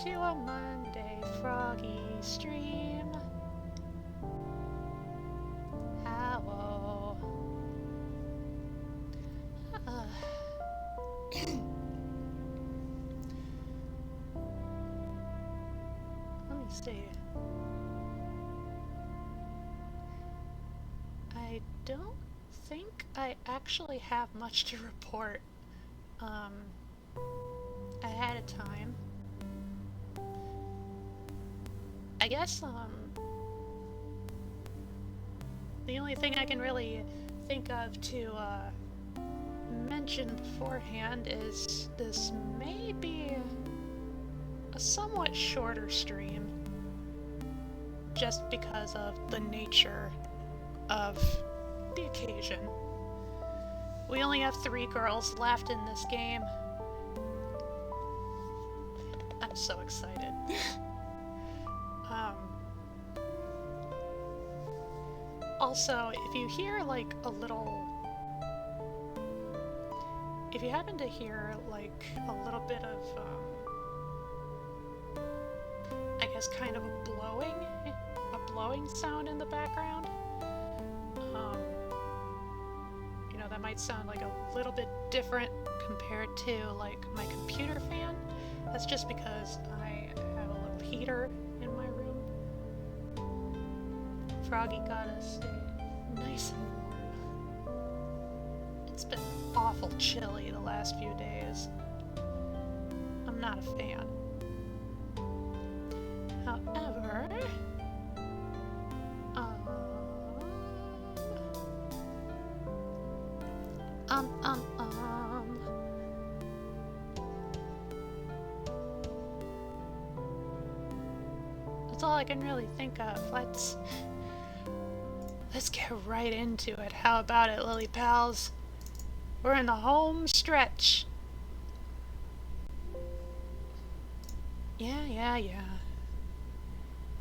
to a Monday Froggy stream. Hello. Let me see. I don't think I actually have much to report ahead of time. I guess the only thing I can really think of to mention beforehand is this may be a somewhat shorter stream just because of the nature of the occasion. We only have 3 girls left in this game. I'm so excited. Also, if you hear like a little... If you happen to hear like a little bit of, I guess kind of a blowing sound in the background, you know, that might sound like a little bit different compared to like my computer fan. That's just because I have a little heater in my room. Froggy gotta stay nice and warm. It's been awful chilly the last few days. I'm not a fan. However, that's all I can really think of. Let's get right into it. How about it, Lily Pals? We're in the home stretch. Yeah.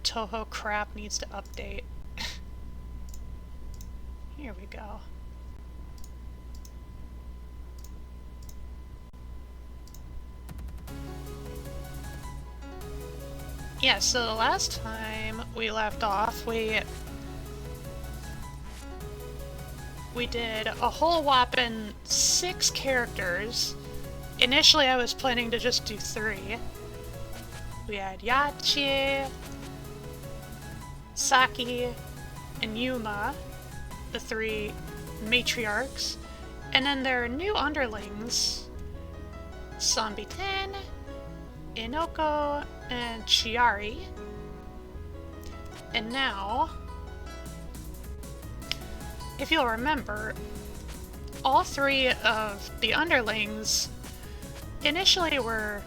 TOUHOU crap needs to update. Here we go. Yeah, so the last time we left off, we did a whole whopping 6 characters. Initially I was planning to just do 3. We had Yachi, Saki, and Yuma, the 3 matriarchs. And then there are new underlings, Sanbiten, Inoko, and Chiari. And now, if you'll remember, all 3 of the underlings initially were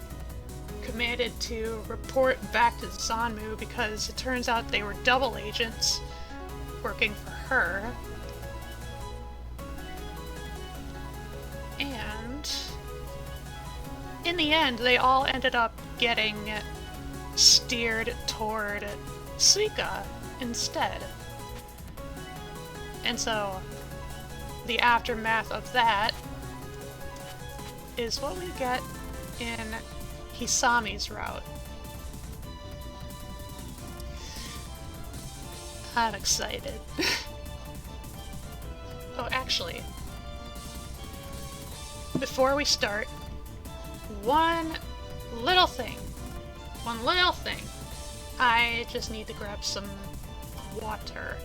commanded to report back to Zanmu because it turns out they were double agents working for her. And in the end, they all ended up getting steered toward Suika instead. And so, the aftermath of that is what we get in Hisami's route. I'm excited. Oh, actually, before we start, one little thing. I just need to grab some water.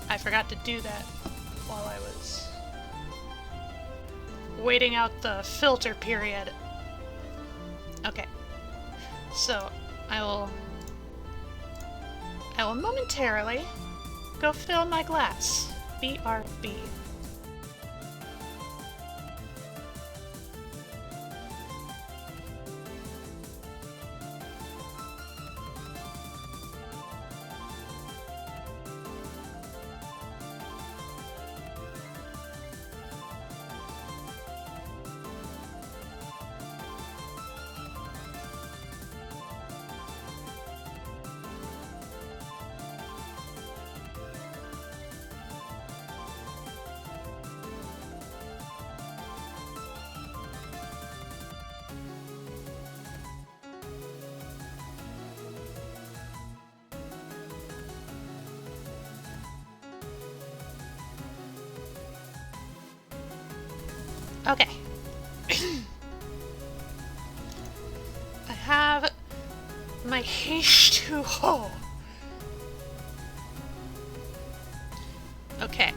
I forgot to do that while I was waiting out the filter period. Okay, so I will momentarily go fill my glass. BRB. Okay. I have my TOUHOU. Okay.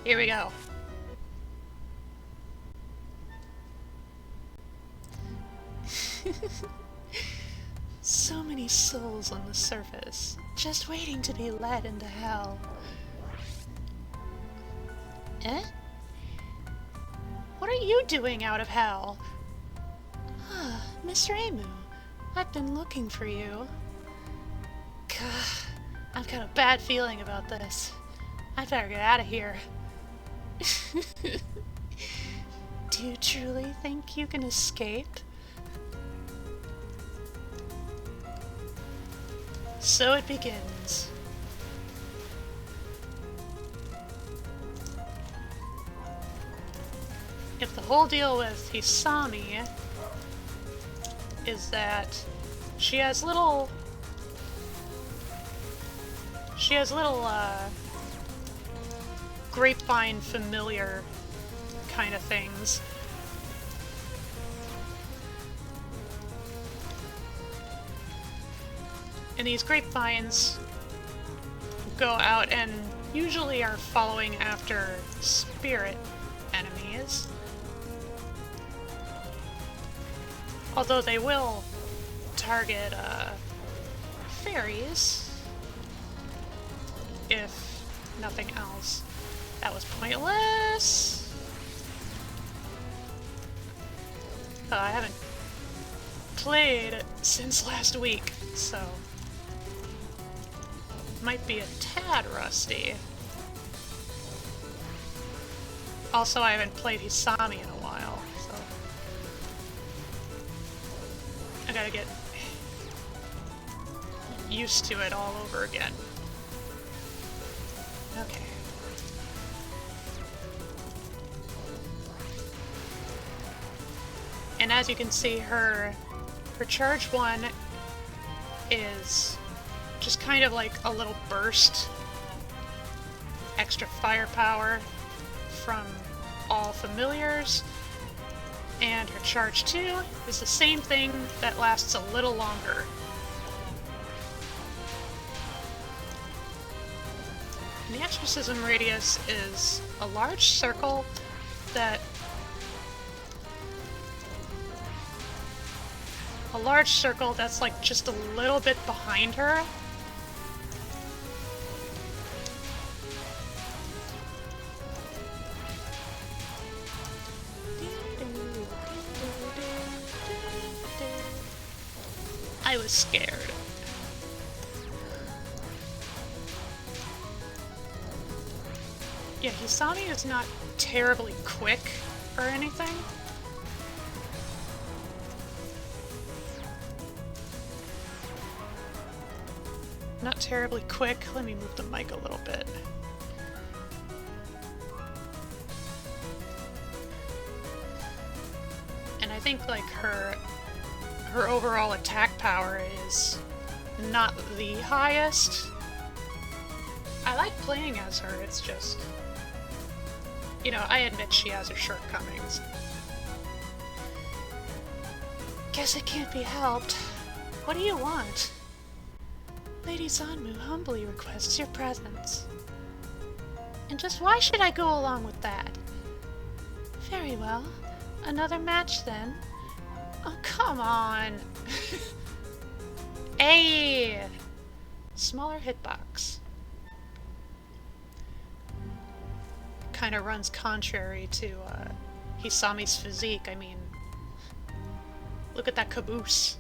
Here we go. So many souls on the surface, just waiting to be led into hell. Eh? What are you doing out of hell? Mr. Emu, I've been looking for you. Gah, I've got a bad feeling about this. I better get out of here. Do you truly think you can escape? So it begins. If the whole deal with Hisami is that she has little grapevine familiar kind of things. And these grapevines go out and usually are following after spirit enemies. Although they will target fairies, if nothing else. That was pointless. I haven't played since last week, so might be a tad rusty. Also, I haven't played Hisami in a while, so I gotta get used to it all over again. Okay. And as you can see, her charge 1 is just kind of like a little burst, extra firepower from all familiars, and her charge 2 is the same thing that lasts a little longer. And the exorcism radius is a large circle that that's like just a little bit behind her. I was scared. Yeah, Hisami is not terribly quick or anything. Not terribly quick. Let me move the mic a little bit. And I think like her overall attack power is not the highest. I like playing as her, it's just, you know, I admit she has her shortcomings. Guess it can't be helped. What do you want? Lady Zanmu humbly requests your presence. And just why should I go along with that? Very well. Another match then. Oh, come on. Hey! Smaller hitbox. Kind of runs contrary to Hisami's physique. I mean, look at that caboose.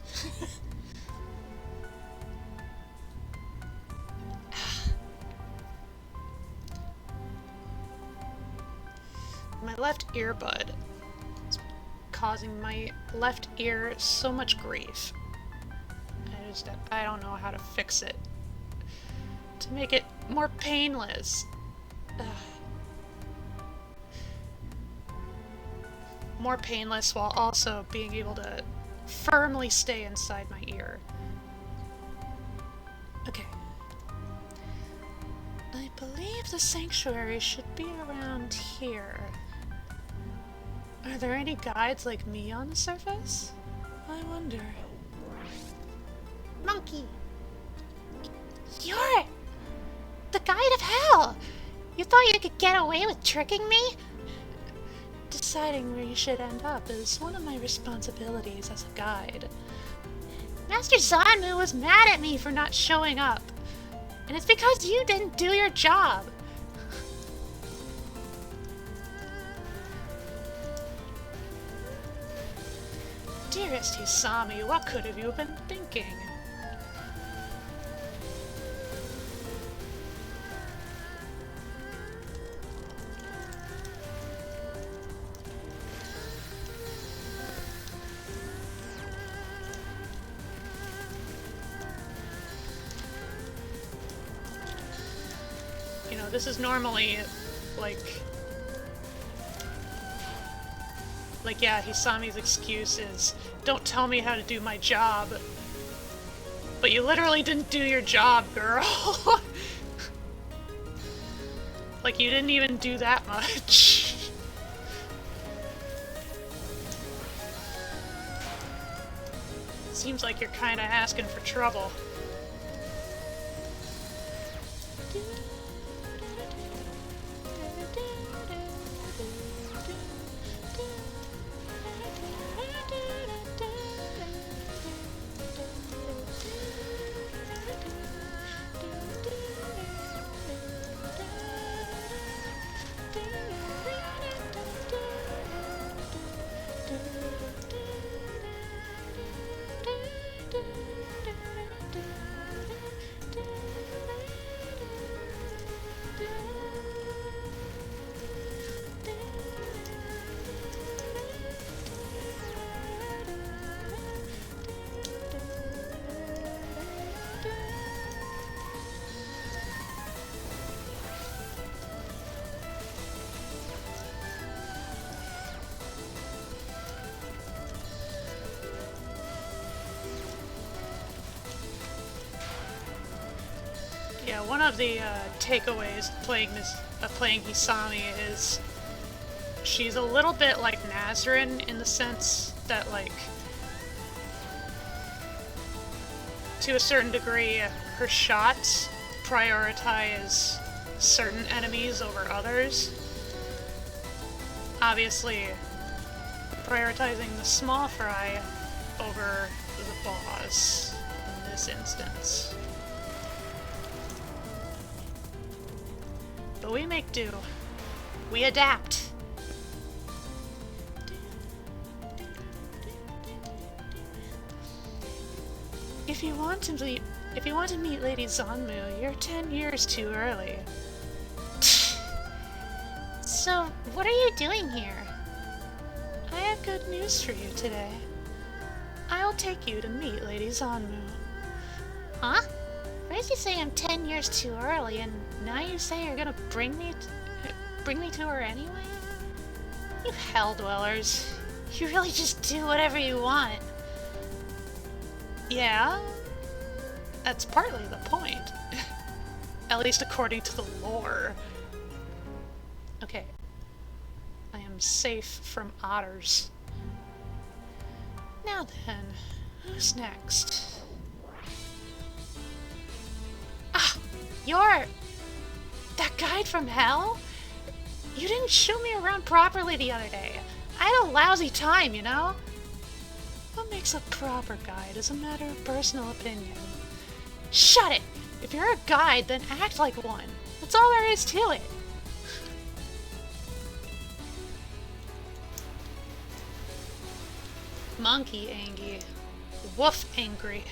My left earbud is causing my left ear so much grief. I don't know how to fix it to make it more painless. More painless while also being able to firmly stay inside my ear. Okay. I believe the sanctuary should be around here. Are there any guides like me on the surface? I wonder. Monkey! You're the guide of hell! You thought you could get away with tricking me? Deciding where you should end up is one of my responsibilities as a guide. Master Zanmu was mad at me for not showing up. And it's because you didn't do your job. Dearest Hisami, what could have you been thinking? You know, this is normally, like, yeah, Hisami's excuse is, don't tell me how to do my job. But you literally didn't do your job, girl. Like, you didn't even do that much. Seems like you're kinda asking for trouble. Yeah, one of the takeaways of playing Hisami is she's a little bit like Nazrin in the sense that, like, to a certain degree, her shots prioritize certain enemies over others. Obviously, prioritizing the small fry over the boss in this instance. But we make do. We adapt. If you want to meet Lady Zanmu, you're 10 years too early. So, what are you doing here? I have good news for you today. I'll take you to meet Lady Zanmu. Huh? First you say I'm 10 years too early, and now you say you're gonna bring me to her anyway? You hell dwellers. You really just do whatever you want. Yeah, that's partly the point. At least according to the lore. Okay. I am safe from otters. Now then, who's next? Ah! You're... that guide from hell? You didn't show me around properly the other day. I had a lousy time, you know? What makes a proper guide is a matter of personal opinion. Shut it! If you're a guide, then act like one. That's all there is to it. Monkey angry. Wolf angry.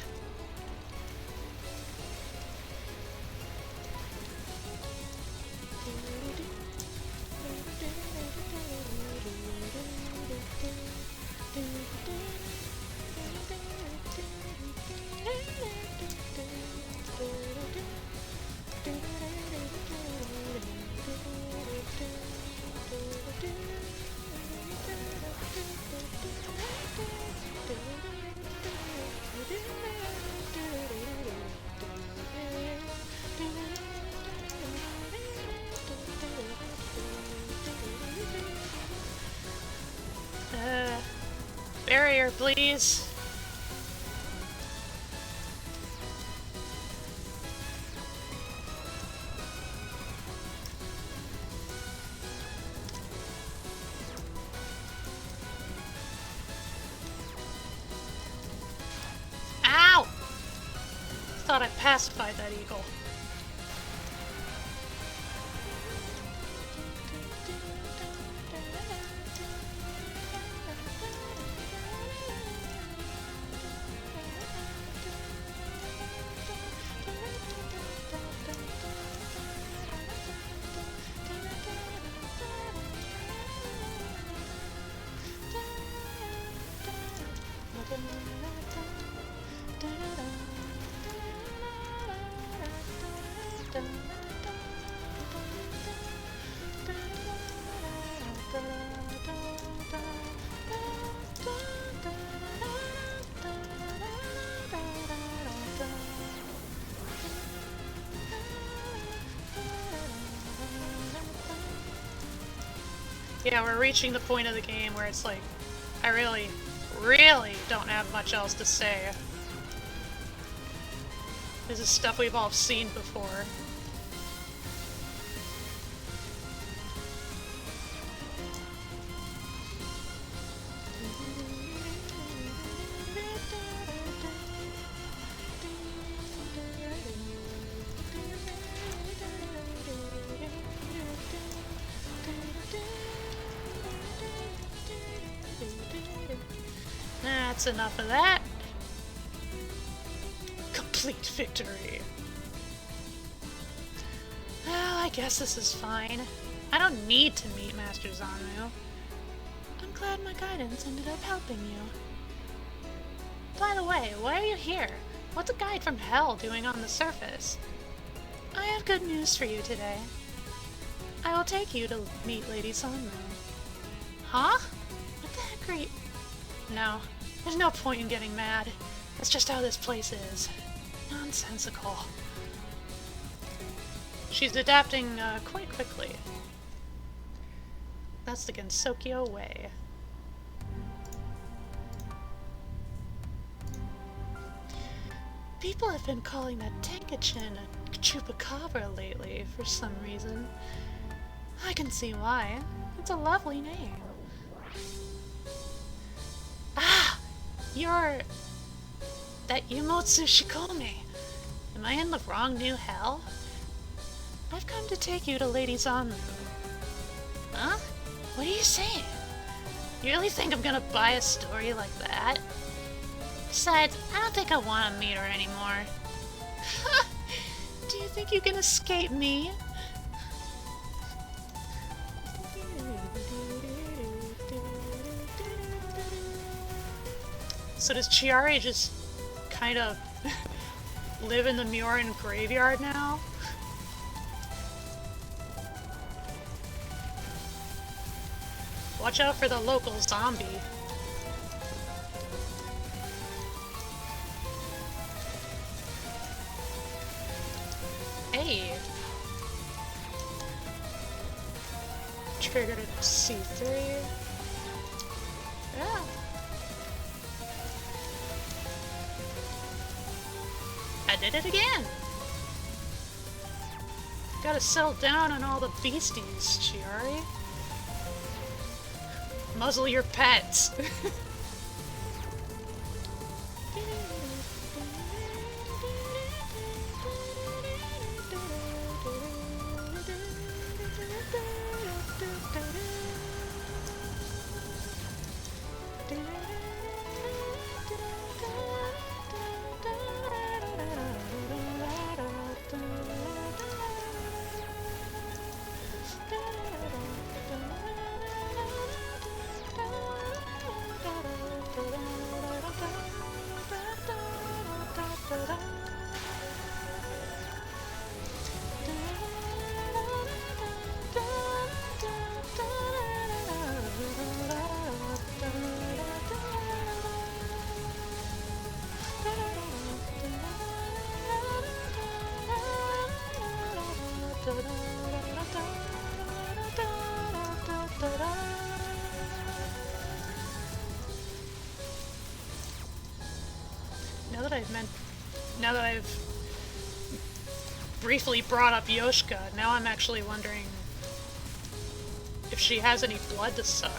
fire, please. Ow! Thought I pacified that eagle. Yeah, we're reaching the point of the game where it's like, I really don't have much else to say. This is stuff we've all seen before. That's enough of that. Complete victory. Well, I guess this is fine. I don't need to meet Master Zanmu. I'm glad my guidance ended up helping you. By the way, why are you here? What's a guide from hell doing on the surface? I have good news for you today. I will take you to meet Lady Zanmu. Huh? What the heck are you... No. There's no point in getting mad. That's just how this place is. Nonsensical. She's adapting quite quickly. That's the Gensokyo way. People have been calling that Tenkachin a chupacabra lately for some reason. I can see why. It's a lovely name. Ah! You're... that Yumotsu Shikome. Am I in the wrong new hell? I've come to take you to Lady Zanmu. Huh? What are you saying? You really think I'm gonna buy a story like that? Besides, I don't think I want to meet her anymore. Do you think you can escape me? So does Chiari just kind of live in the Miorin graveyard now? Watch out for the local zombie. Hey! Triggered a C3. Yeah. I did it again! Gotta settle down on all the beasties, Chiari. Muzzle your pets! now that I've briefly brought up Yoshika, now I'm actually wondering if she has any blood to suck.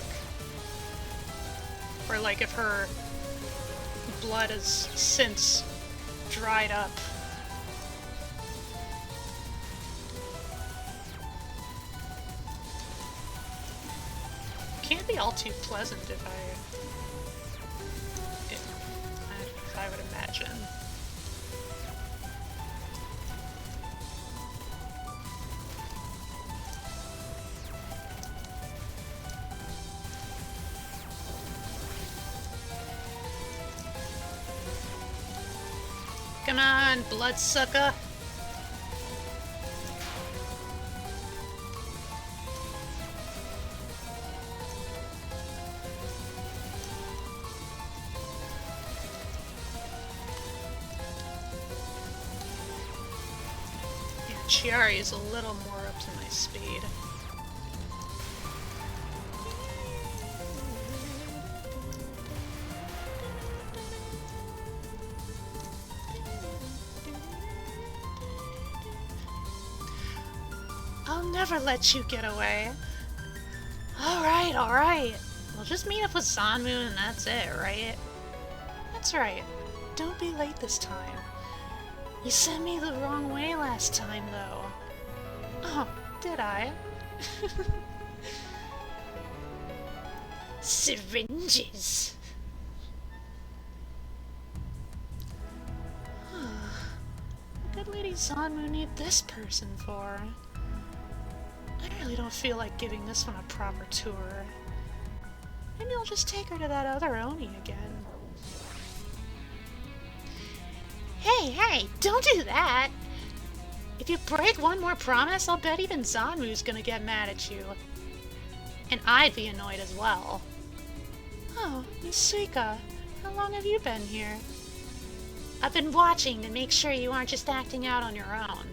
Or like if her blood has since dried up. Can't be all too pleasant if I would imagine. Come on, bloodsucker. Yeah, Chiari is a little more up to my speed. I'll never let you get away. Alright, alright. We'll just meet up with Zanmu and that's it, right? That's right. Don't be late this time. You sent me the wrong way last time, though. Oh, did I? Syringes. What good Lady Zanmu need this person for? I really don't feel like giving this one a proper tour. Maybe I'll just take her to that other Oni again. Hey, don't do that! If you break one more promise, I'll bet even Zanmu's gonna get mad at you. And I'd be annoyed as well. Oh, Miss Suika, how long have you been here? I've been watching to make sure you aren't just acting out on your own.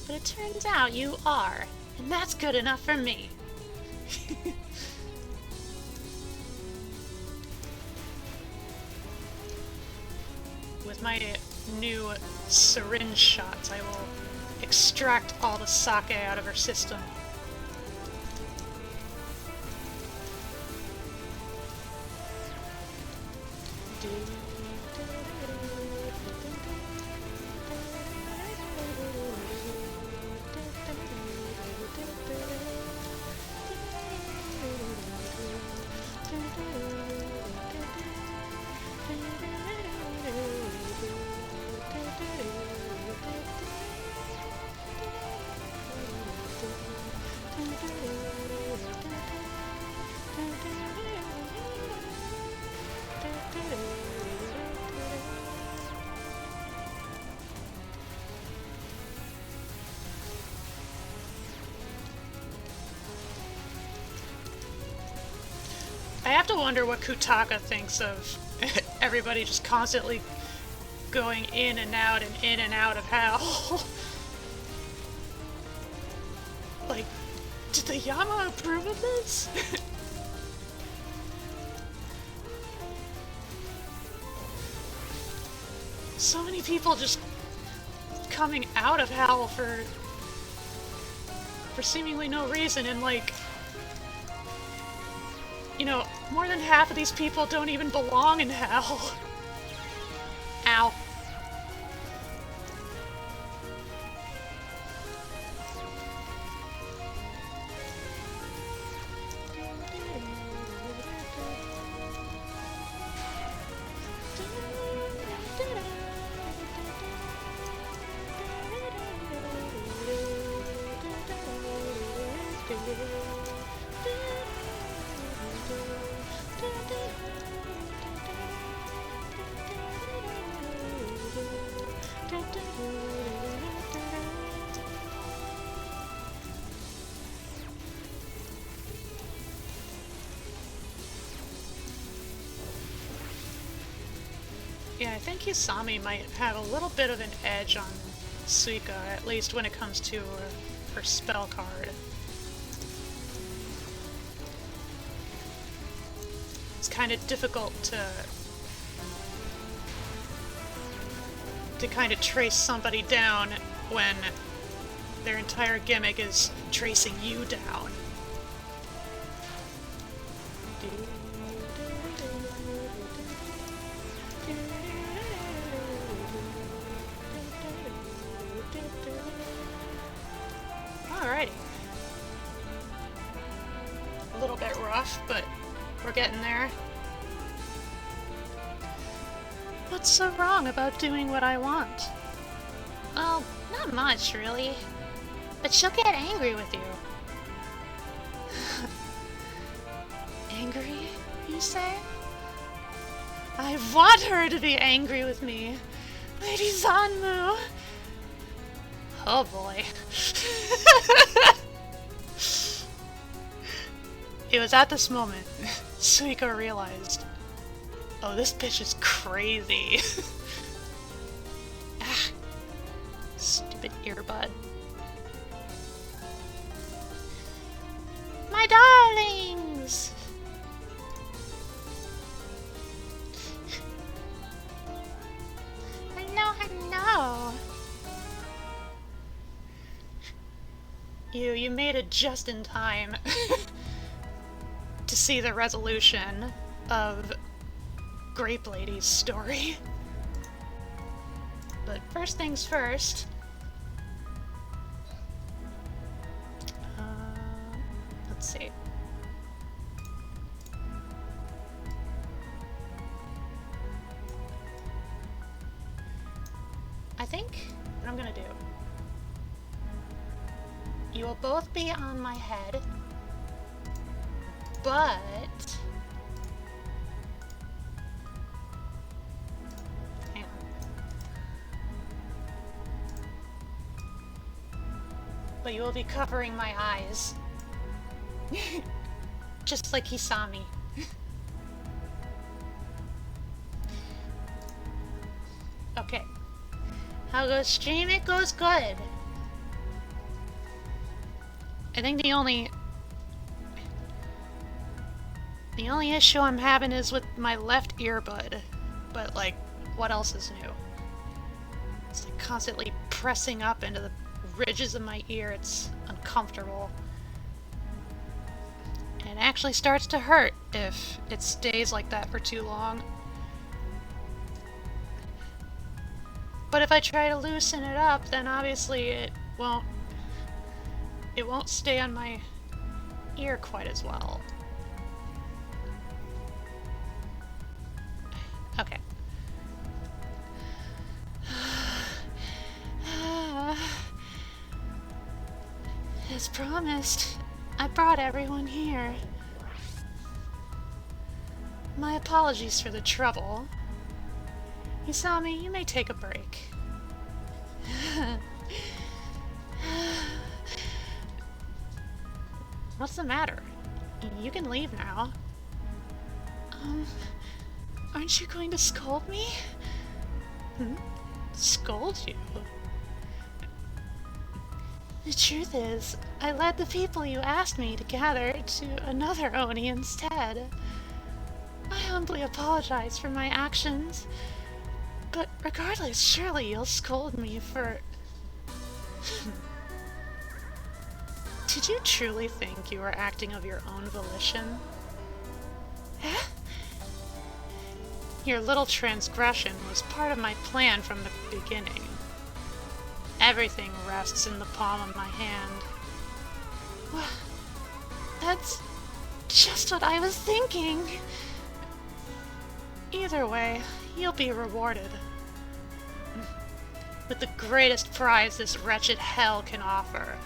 But it turns out you are. And that's good enough for me. With my new syringe shots, I will extract all the sake out of her system. I have to wonder what Kutaka thinks of everybody just constantly going in and out of hell. Like, did the Yama approve of this? So many people just coming out of hell for seemingly no reason, and like, you know, more than half of these people don't even belong in hell. Ow. Yeah, I think Hisami might have a little bit of an edge on Suika, at least when it comes to her spell card. It's kind of difficult to to kind of trace somebody down when their entire gimmick is tracing you down. Alrighty. A little bit rough, but we're getting there. What's so wrong about doing what I want? Well, not much, really. But she'll get angry with you. Angry, you say? I want her to be angry with me. Lady Zanmu! Oh boy. It was at this moment Suiko realized, oh, this bitch is crazy. Ah, stupid earbud. My darlings! Hello, hello. You made it just in time to see the resolution of Grape Lady's story. But first things first. Let's see. I think what I'm gonna do. You will both be on my head, but hang on. But you will be covering my eyes. Just like he saw me. Okay. How goes stream? It goes good. I think the only issue I'm having is with my left earbud. But like, what else is new? It's like constantly pressing up into the ridges of my ear. It's uncomfortable. And it actually starts to hurt if it stays like that for too long. But if I try to loosen it up, then obviously it won't stay on my ear quite as well. Okay. As promised, I brought everyone here. My apologies for the trouble. Isami, you may take a break. What's the matter? You can leave now. Aren't you going to scold me? Hmm? Scold you? The truth is, I led the people you asked me to gather to another Oni instead. I humbly apologize for my actions, but regardless, surely you'll scold me for... Did you truly think you were acting of your own volition? Huh? Your little transgression was part of my plan from the beginning. Everything rests in the palm of my hand. Well, that's just what I was thinking. Either way, you'll be rewarded. With the greatest prize this wretched hell can offer.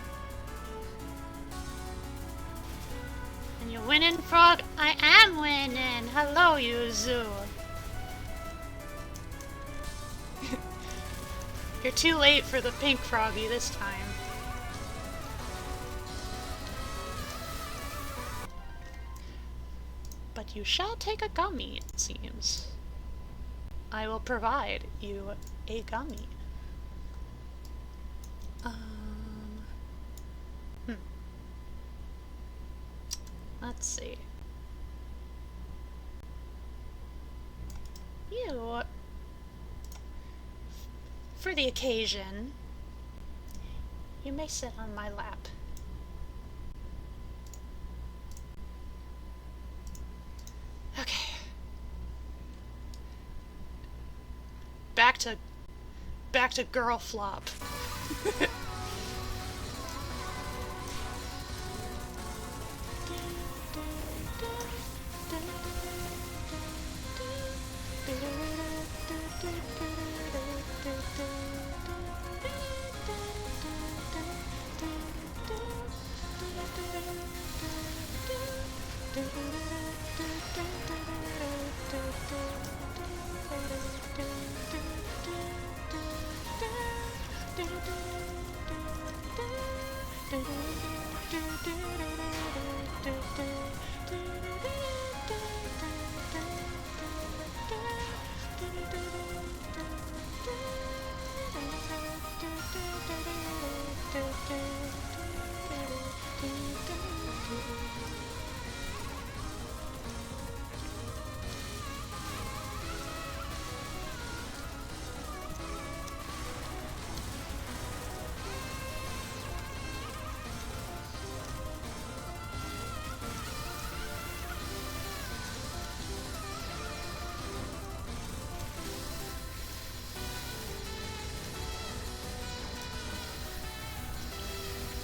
And you winning, Frog? I am winning. Hello, Yuzu. You're too late for the pink Froggy this time. But you shall take a gummy, it seems. I will provide you a gummy. Let's see. For the occasion, you may sit on my lap. Okay. Back to girl flop.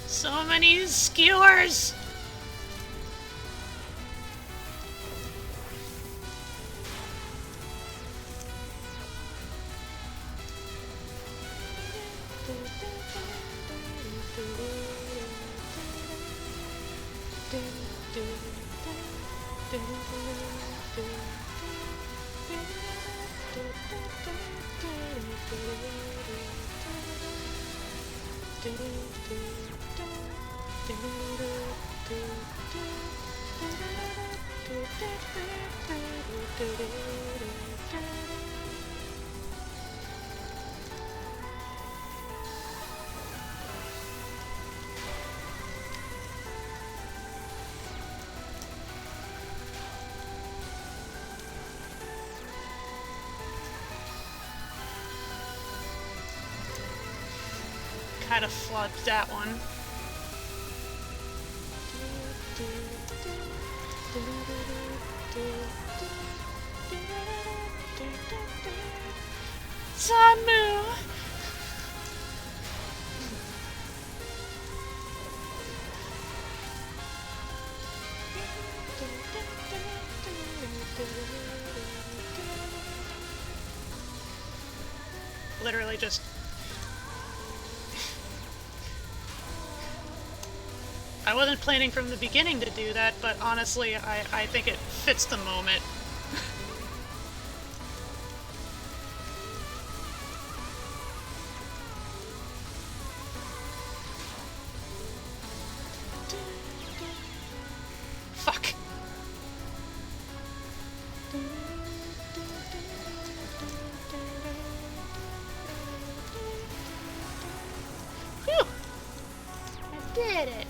So many skewers! Kind of flubbed that one. Zanmu! Literally just... I wasn't planning from the beginning to do that, but honestly, I think it fits the moment. Fuck. Whew! I did it!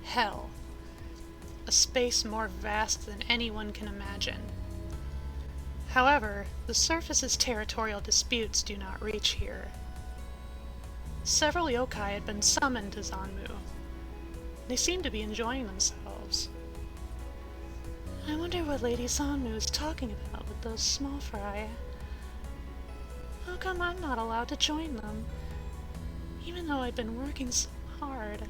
Hell. A space more vast than anyone can imagine. However, the surface's territorial disputes do not reach here. Several yokai had been summoned to Zanmu. They seemed to be enjoying themselves. I wonder what Lady Zanmu is talking about with those small fry. How come I'm not allowed to join them, even though I've been working so hard?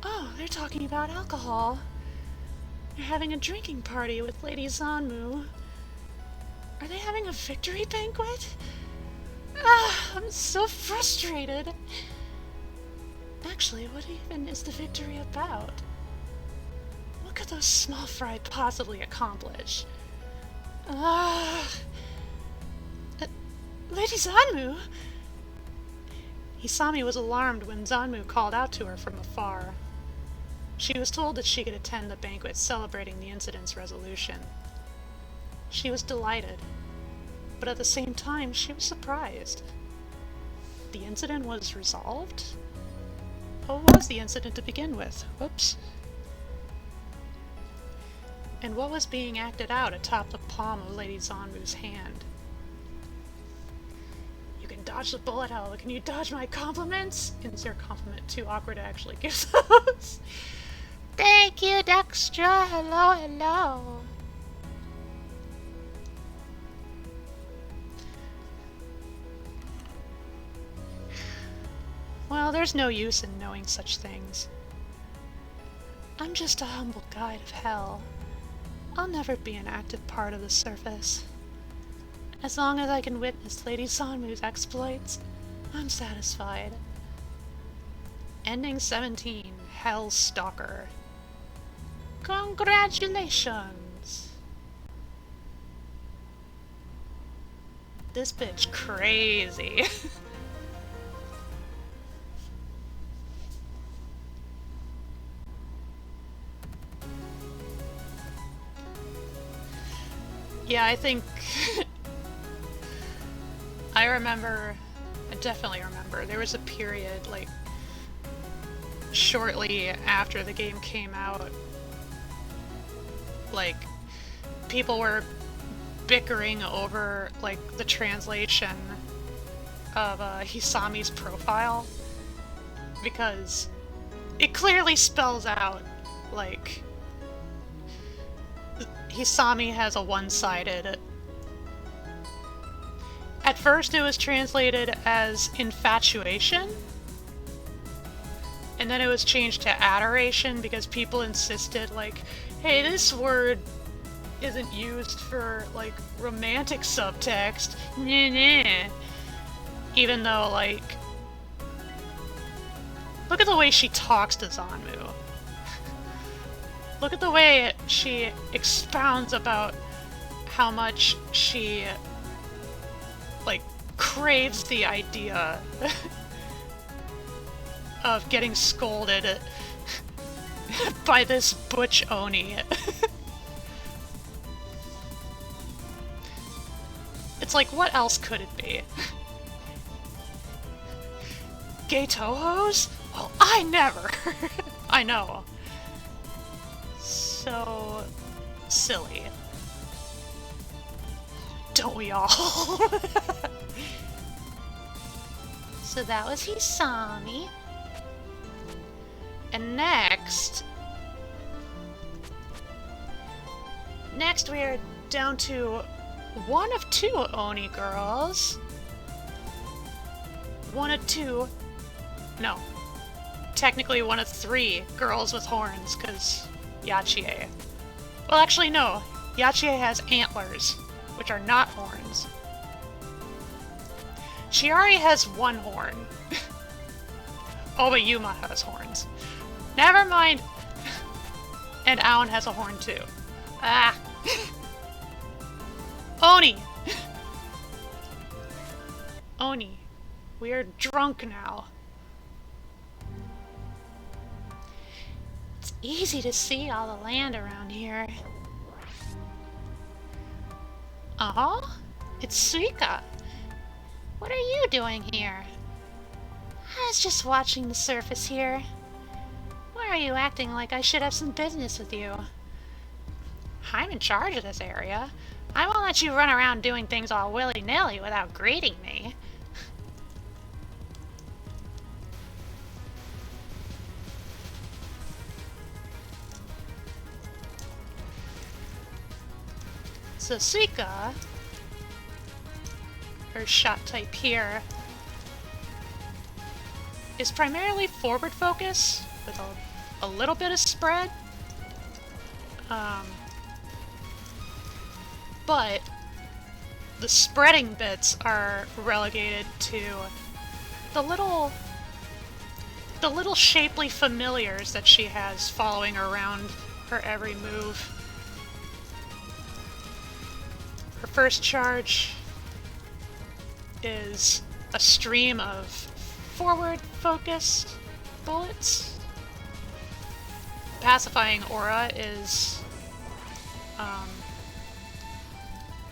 Oh, they're talking about alcohol. They're having a drinking party with Lady Zanmu. Are they having a victory banquet? Ah, I'm so frustrated. Actually, what even is the victory about? What could those small fry possibly accomplish? Lady Zanmu? Hisami was alarmed when Zanmu called out to her from afar. She was told that she could attend the banquet celebrating the incident's resolution. She was delighted, but at the same time, she was surprised. The incident was resolved? What was the incident to begin with? Whoops. And what was being acted out atop the palm of Lady Zanmu's hand? You can dodge the bullet hell. Can you dodge my compliments? Insert compliment. Too awkward to actually give those. Thank you, Dextra. Hello, hello. Well, there's no use in knowing such things. I'm just a humble guide of hell. I'll never be an active part of the surface. As long as I can witness Lady Zanmu's exploits, I'm satisfied. Ending 17, Hell Stalker. Congratulations! This bitch crazy. Yeah, I think I definitely remember, there was a period, like, shortly after the game came out, like, people were bickering over, like, the translation of Hisami's profile, because it clearly spells out, like, Hisami has a one-sided. At first it was translated as infatuation, and then it was changed to adoration because people insisted, like, hey, this word isn't used for, like, romantic subtext. Nah, nah. Even though, like, look at the way she talks to Zanmu. Look at the way she expounds about how much she, like, craves the idea of getting scolded by this butch Oni. It's like, what else could it be? Gay TOUHOUs? Well, I never! I know. So silly. Don't we all? So that was Hisami. And next we are down to one of two Oni girls. One of two. No. Technically one of three girls with horns, because Yachie. Well, actually, no. Yachie has antlers, which are not horns. Chiari has one horn. Oh, but Yuma has horns. Never mind. And Aon has a horn, too. Ah. Oni! Oni. We are drunk now. It's easy to see all the land around here. Oh, it's Suika. What are you doing here? I was just watching the surface here. Why are you acting like I should have some business with you? I'm in charge of this area. I won't let you run around doing things all willy-nilly without greeting me. So Suika, her shot type here, is primarily forward focus with a little bit of spread. But the spreading bits are relegated to the little shapely familiars that she has following around her every move. Her first charge is a stream of forward-focused bullets. Pacifying aura is,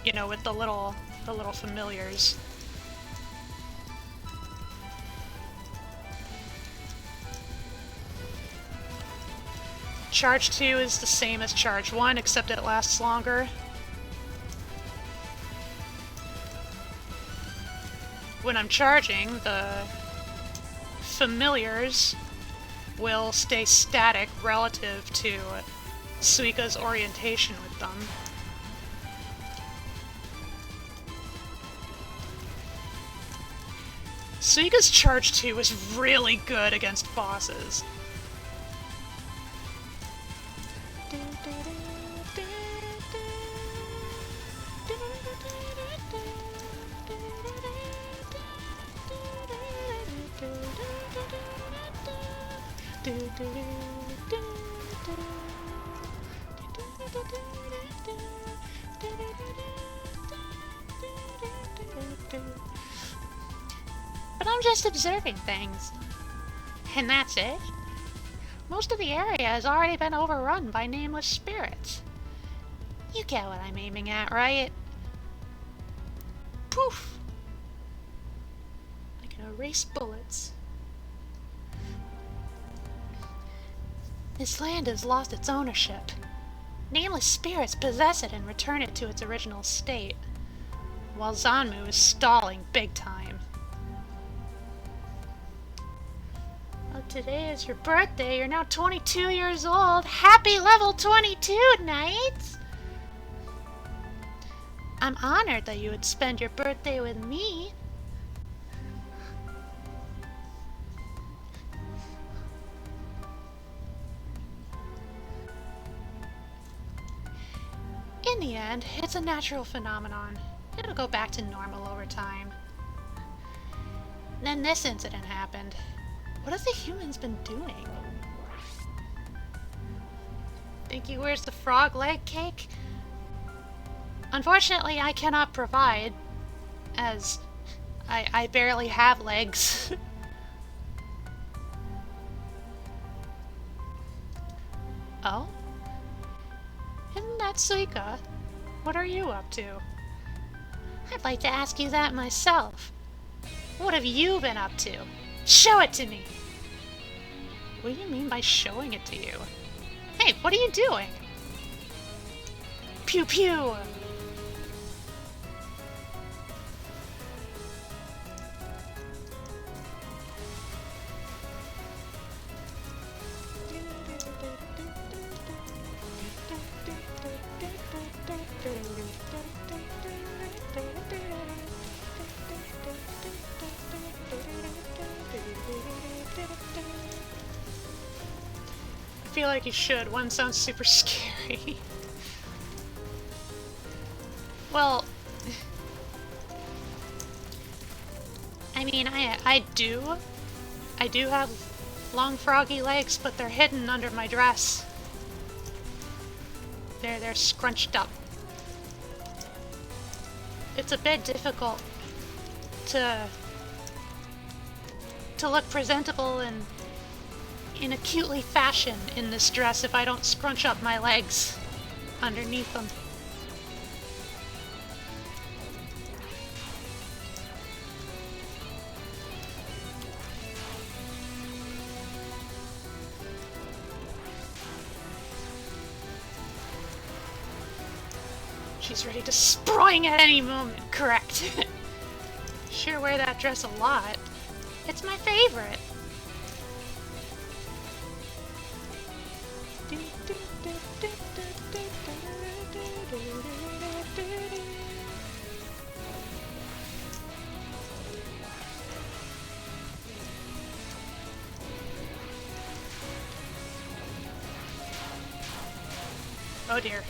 you know, with the little the little familiars. Charge 2 is the same as Charge 1, except it lasts longer. When I'm charging, the familiars will stay static relative to Suika's orientation with them. Suika's Charge 2 is really good against bosses. But I'm just observing things. And that's it. Most of the area has already been overrun by nameless spirits. You get what I'm aiming at, right? Poof! I can erase bullets. This land has lost its ownership. Nameless spirits possess it and return it to its original state, while Zanmu is stalling big time. Well, today is your birthday. You're now 22 years old. Happy level 22, Knights! I'm honored that you would spend your birthday with me. In the end, it's a natural phenomenon. It'll go back to normal over time. Then this incident happened. What have the humans been doing? Think he wears the frog leg cake? Unfortunately, I cannot provide, as I barely have legs. Oh? Isn't that Suika? What are you up to? I'd like to ask you that myself. What have you been up to? Show it to me! What do you mean by showing it to you? Hey, what are you doing? Pew pew! I feel like you should. One sounds super scary. Well, I mean, I do have long froggy legs, but they're hidden under my dress. They're scrunched up. It's a bit difficult to look presentable and in a cutely fashion in this dress if I don't scrunch up my legs underneath them. She's ready to spring at any moment. Correct. Sure wear that dress a lot. It's my favorite. Oh dear.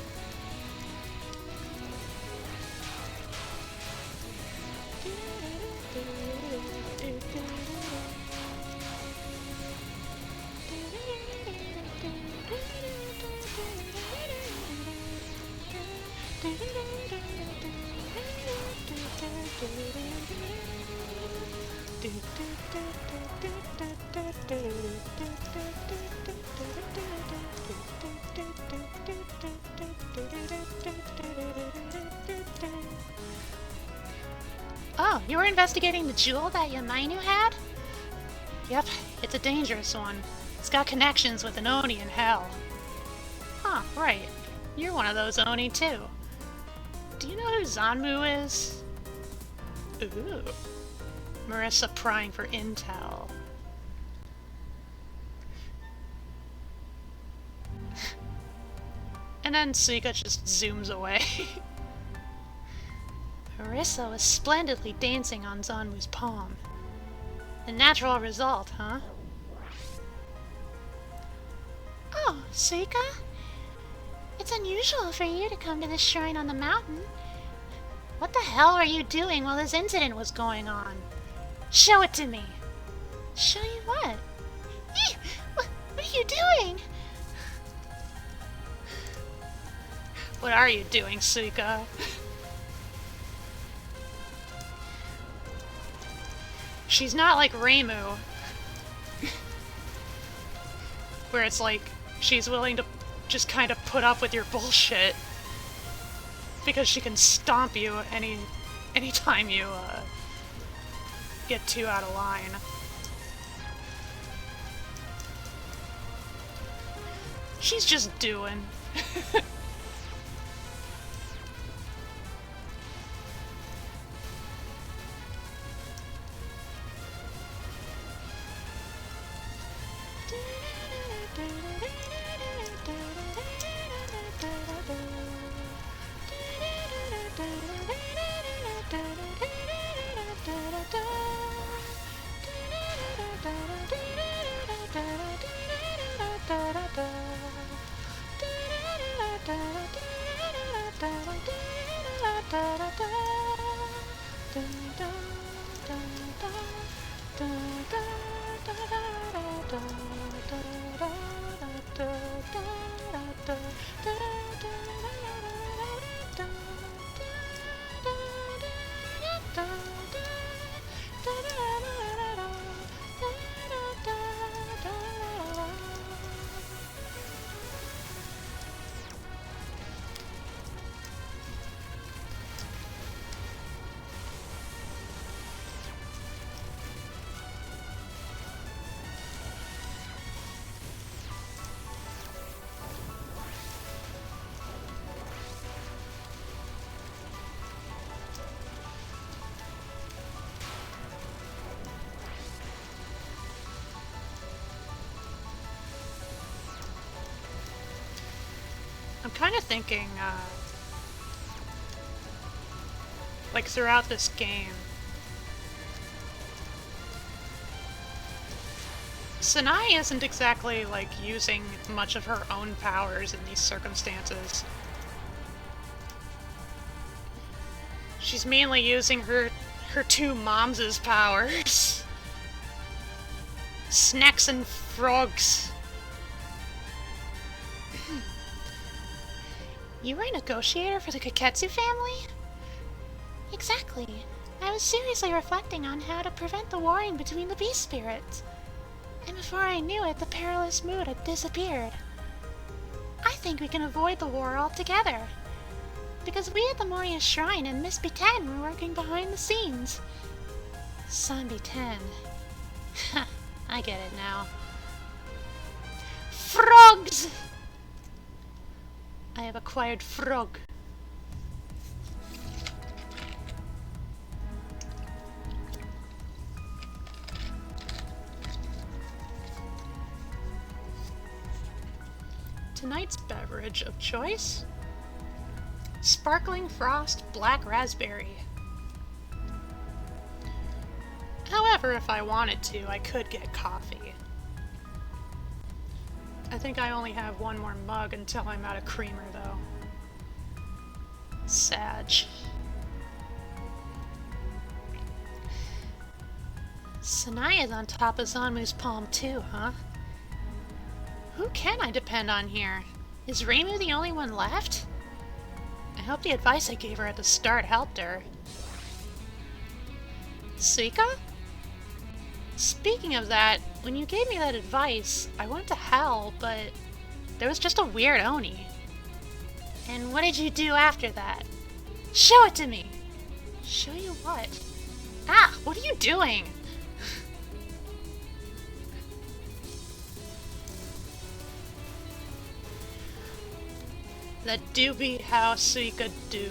You were investigating the jewel that Yamainu had? Yep, it's a dangerous one. It's got connections with an Oni in hell. Huh, right. You're one of those Oni too. Do you know who Zanmu is? Ooh. Marissa prying for intel. And then Suika just zooms away. Marissa was splendidly dancing on Zanmu's palm. The natural result, huh? Oh, Suika? It's unusual for you to come to this shrine on the mountain. What the hell were you doing while this incident was going on? Show it to me. Show you what? What are you doing? What are you doing, Suika? She's not like Reimu, where it's like she's willing to just kind of put up with your bullshit because she can stomp you anytime you get too out of line. She's just doing. I'm kind of thinking, like throughout this game, Sanai isn't exactly like using much of her own powers in these circumstances. She's mainly using her two moms' powers. Snacks and frogs. You were a negotiator for the Kaketsu family? Exactly. I was seriously reflecting on how to prevent the warring between the beast spirits. And before I knew it, the perilous mood had disappeared. I think we can avoid the war altogether. Because we at the Moria Shrine and Miss B10 were working behind the scenes. San B10. I get it now. Frogs! I have acquired frog. Tonight's beverage of choice? Sparkling Frost Black Raspberry. However, if I wanted to, I could get coffee. I think I only have one more mug until I'm out of creamer, though. Sag. Sanaya's on top of Zanmu's palm too, huh? Who can I depend on here? Is Reimu the only one left? I hope the advice I gave her at the start helped her. Suika? Speaking of that, when you gave me that advice, I went to hell, but there was just a weird Oni. And what did you do after that? Show it to me! Show you what? doing? That do be how Suika do.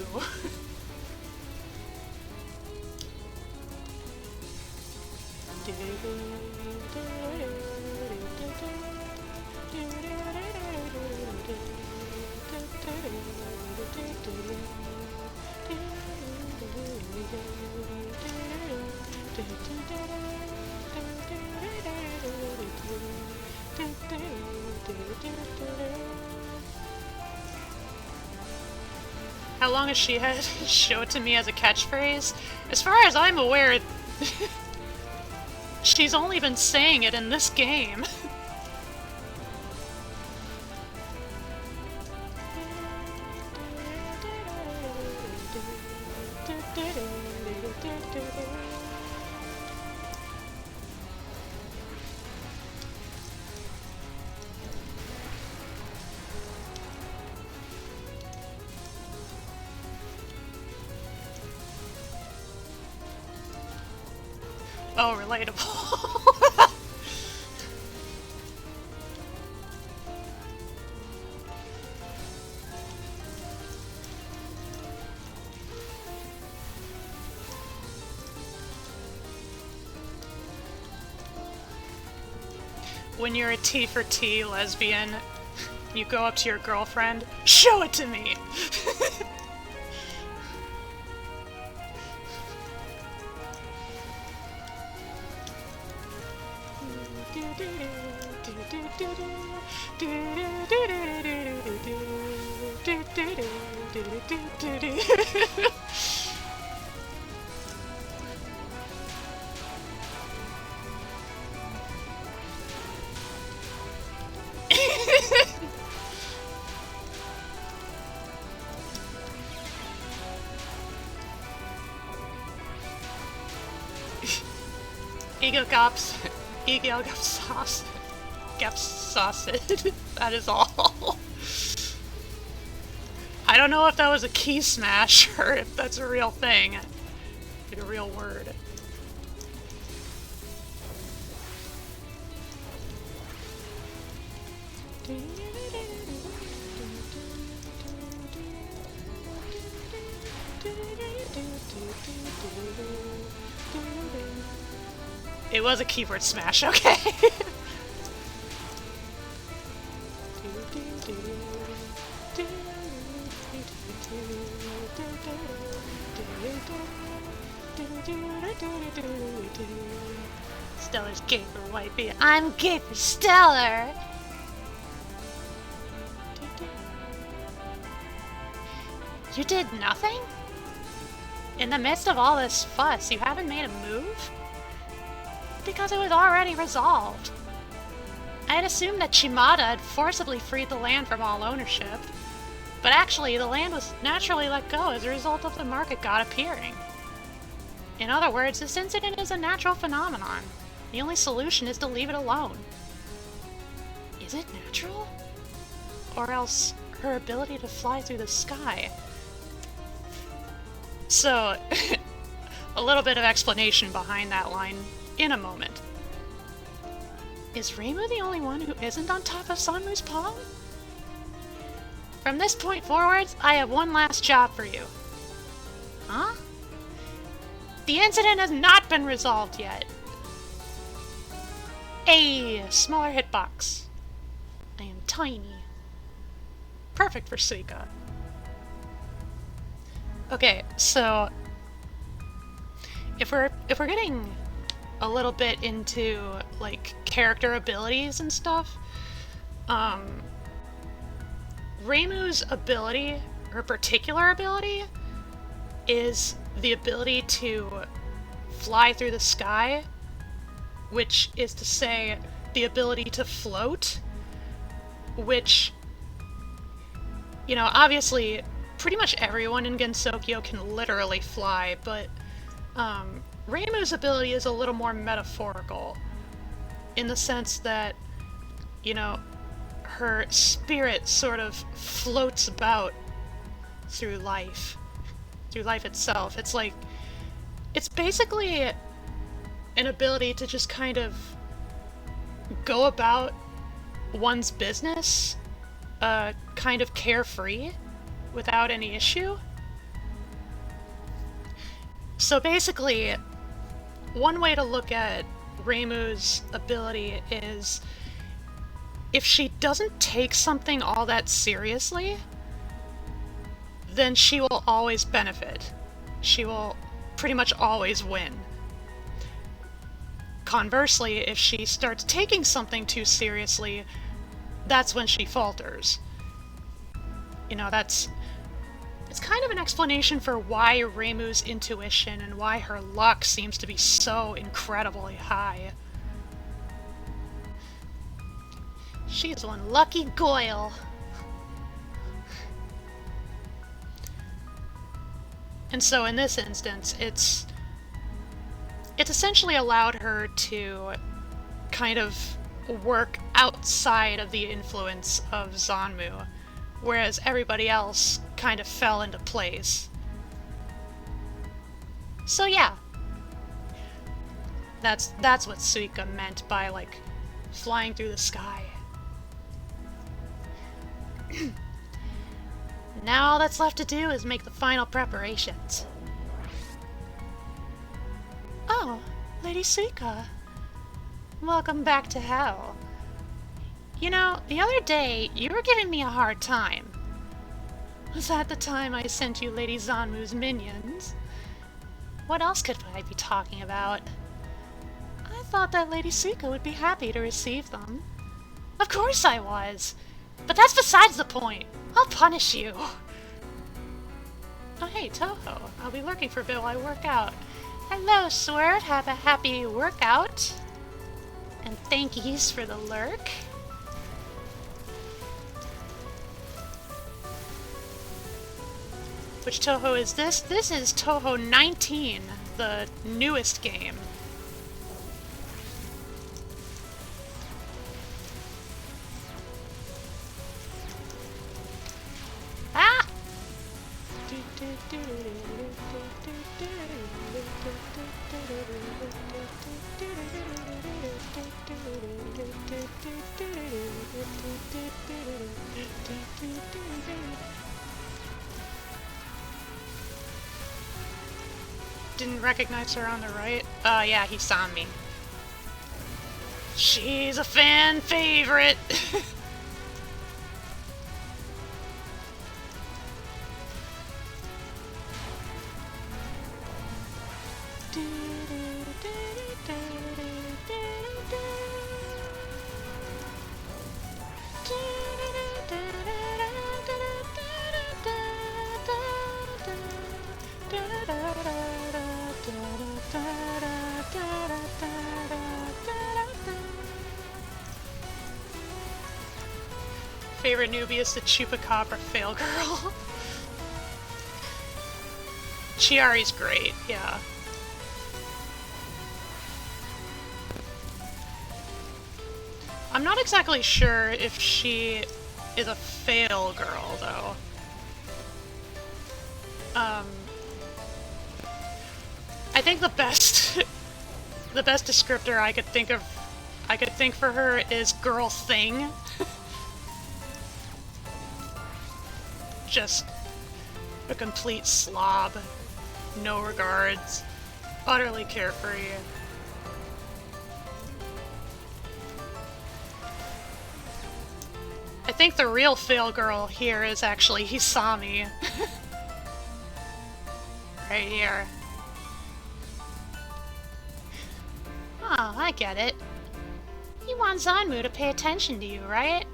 How long has she had show it to me as a catchphrase? As far as I'm aware, she's only been saying it in this game. Oh, relatable. When you're a T for T lesbian, you go up to your girlfriend, show it to me! Ego Gaps sausage. That is all. I don't know if that was a key smash or if that's a real thing. Like a real word. It was a keyboard smash, okay. Stellar's gay for wifey. I'm gay for Stellar. You did nothing? In the midst of all this fuss, you haven't made a move? Because it was already resolved. I had assumed that Shimada had forcibly freed the land from all ownership, but actually the land was naturally let go as a result of the market god appearing. In other words, this incident is a natural phenomenon. The only solution is to leave it alone. Is it natural? Or else her ability to fly through the sky? So, a little bit of explanation behind that line in a moment. Is Reimu the only one who isn't on top of Sanmu's palm? From this point forwards, I have one last job for you. Huh? The incident has not been resolved yet. A smaller hitbox. I am tiny. Perfect for Suika. Okay, so if we're getting a little bit into like character abilities and stuff, Reimu's ability, her particular ability, is the ability to fly through the sky, which is to say the ability to float, which, you know, obviously pretty much everyone in Gensokyo can literally fly, but Reimu's ability is a little more metaphorical, in the sense that, you know, her spirit sort of floats about through life itself. It's like, it's basically an ability to just kind of go about one's business kind of carefree without any issue. So basically, one way to look at Reimu's ability is if she doesn't take something all that seriously, then she will always benefit. She will pretty much always win. Conversely, if she starts taking something too seriously, that's when she falters. You know, it's kind of an explanation for why Reimu's intuition and why her luck seems to be so incredibly high. She's one lucky Goyle. And so in this instance, it's essentially allowed her to kind of work outside of the influence of Zanmu, whereas everybody else kind of fell into place. So yeah, that's what Suika meant by, like, flying through the sky. Now all that's left to do is make the final preparations. Oh, Lady Suika. Welcome back to hell. You know, the other day, you were giving me a hard time. Was that the time I sent you Lady Zanmu's minions? What else could I be talking about? I thought that Lady Suika would be happy to receive them. Of course I was! But that's besides the point! I'll punish you! Oh hey, Touhou. I'll be lurking for a bit while I work out. Hello, Swerve. Have a happy workout. And thankies for the lurk. Which Touhou is this? This is Touhou 19, the newest game. Ah! Didn't recognize her on the right. Yeah, he saw me. She's a fan favorite! Favorite newbie is the Chupacabra fail girl. Chiari's great, yeah. I'm not exactly sure if she is a fail girl, though. I think the best the best descriptor I could think for her is girl thing. Just a complete slob, no regards, utterly carefree. I think the real fail girl here is actually Hisami. Right here. Oh, I get it. You want Zanmu to pay attention to you, right?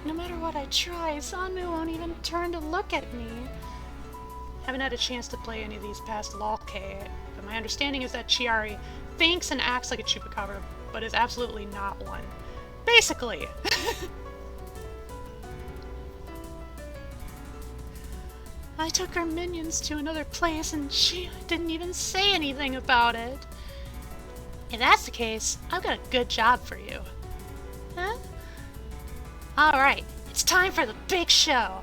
No matter what I try, Zanmu won't even turn to look at me. Haven't had a chance to play any of these past LOL-K, but my understanding is that Chiari thinks and acts like a Chupacabra, but is absolutely not one. Basically. I took her minions to another place and she didn't even say anything about it. If that's the case, I've got a good job for you. Huh? Alright, it's time for the big show.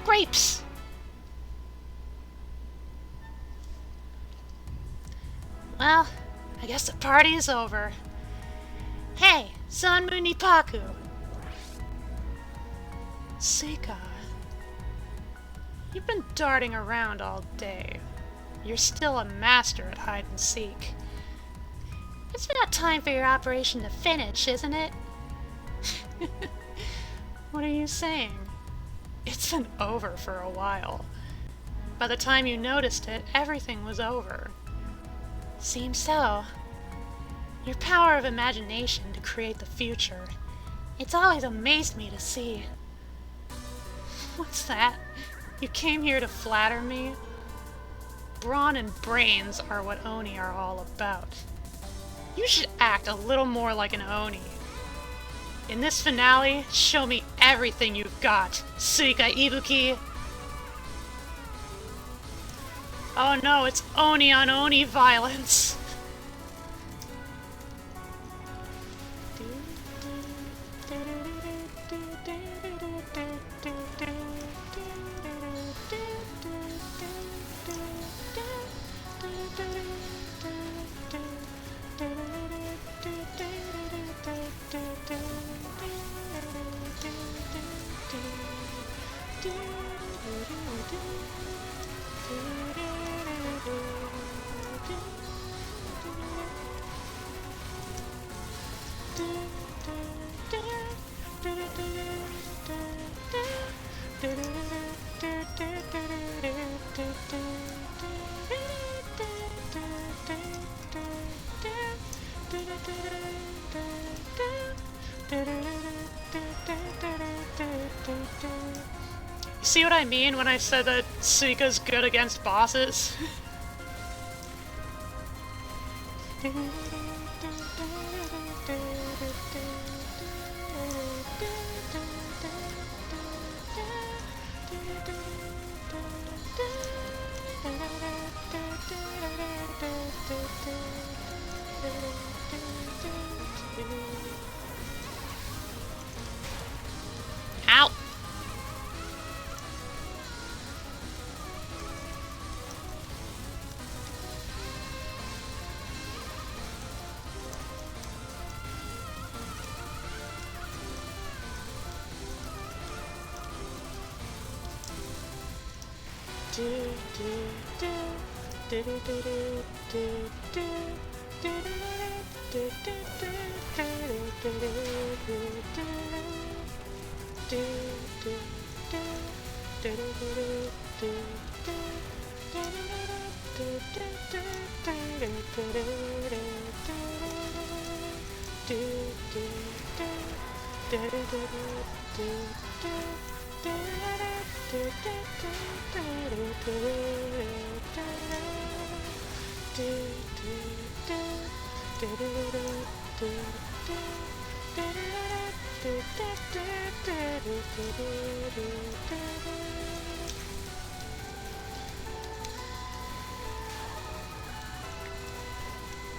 Grapes! Well, I guess the party is over. Hey, Sanmu Nipaku! Sika, you've been darting around all day. You're still a master at hide and seek. It's about time for your operation to finish, isn't it? What are you saying? It's been over for a while. By the time you noticed it, everything was over. Seems so. Your power of imagination to create the future. It's always amazed me to see. What's that? You came here to flatter me? Brawn and brains are what Oni are all about. You should act a little more like an Oni. In this finale, show me everything you've got, Suika Ibuki! Oh no, it's Oni on Oni violence! See what I mean when I said that Suika's good against bosses? Ow!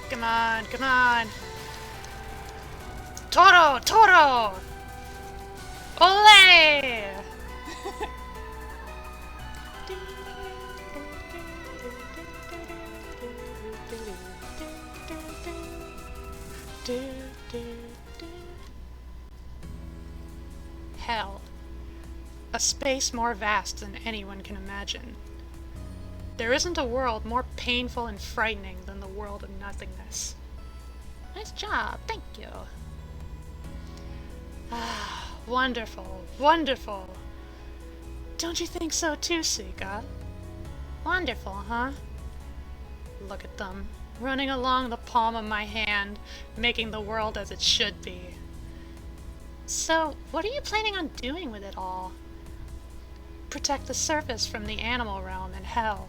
Come on, come on! Toro! Toro! Ole! Hell. A space more vast than anyone can imagine. There isn't a world more painful and frightening than the world of nothingness. Nice job, thank you. Ah, wonderful, wonderful. Don't you think so too, Suika? Wonderful, huh? Look at them, running along the palm of my hand, making the world as it should be. So, what are you planning on doing with it all? Protect the surface from the animal realm and hell.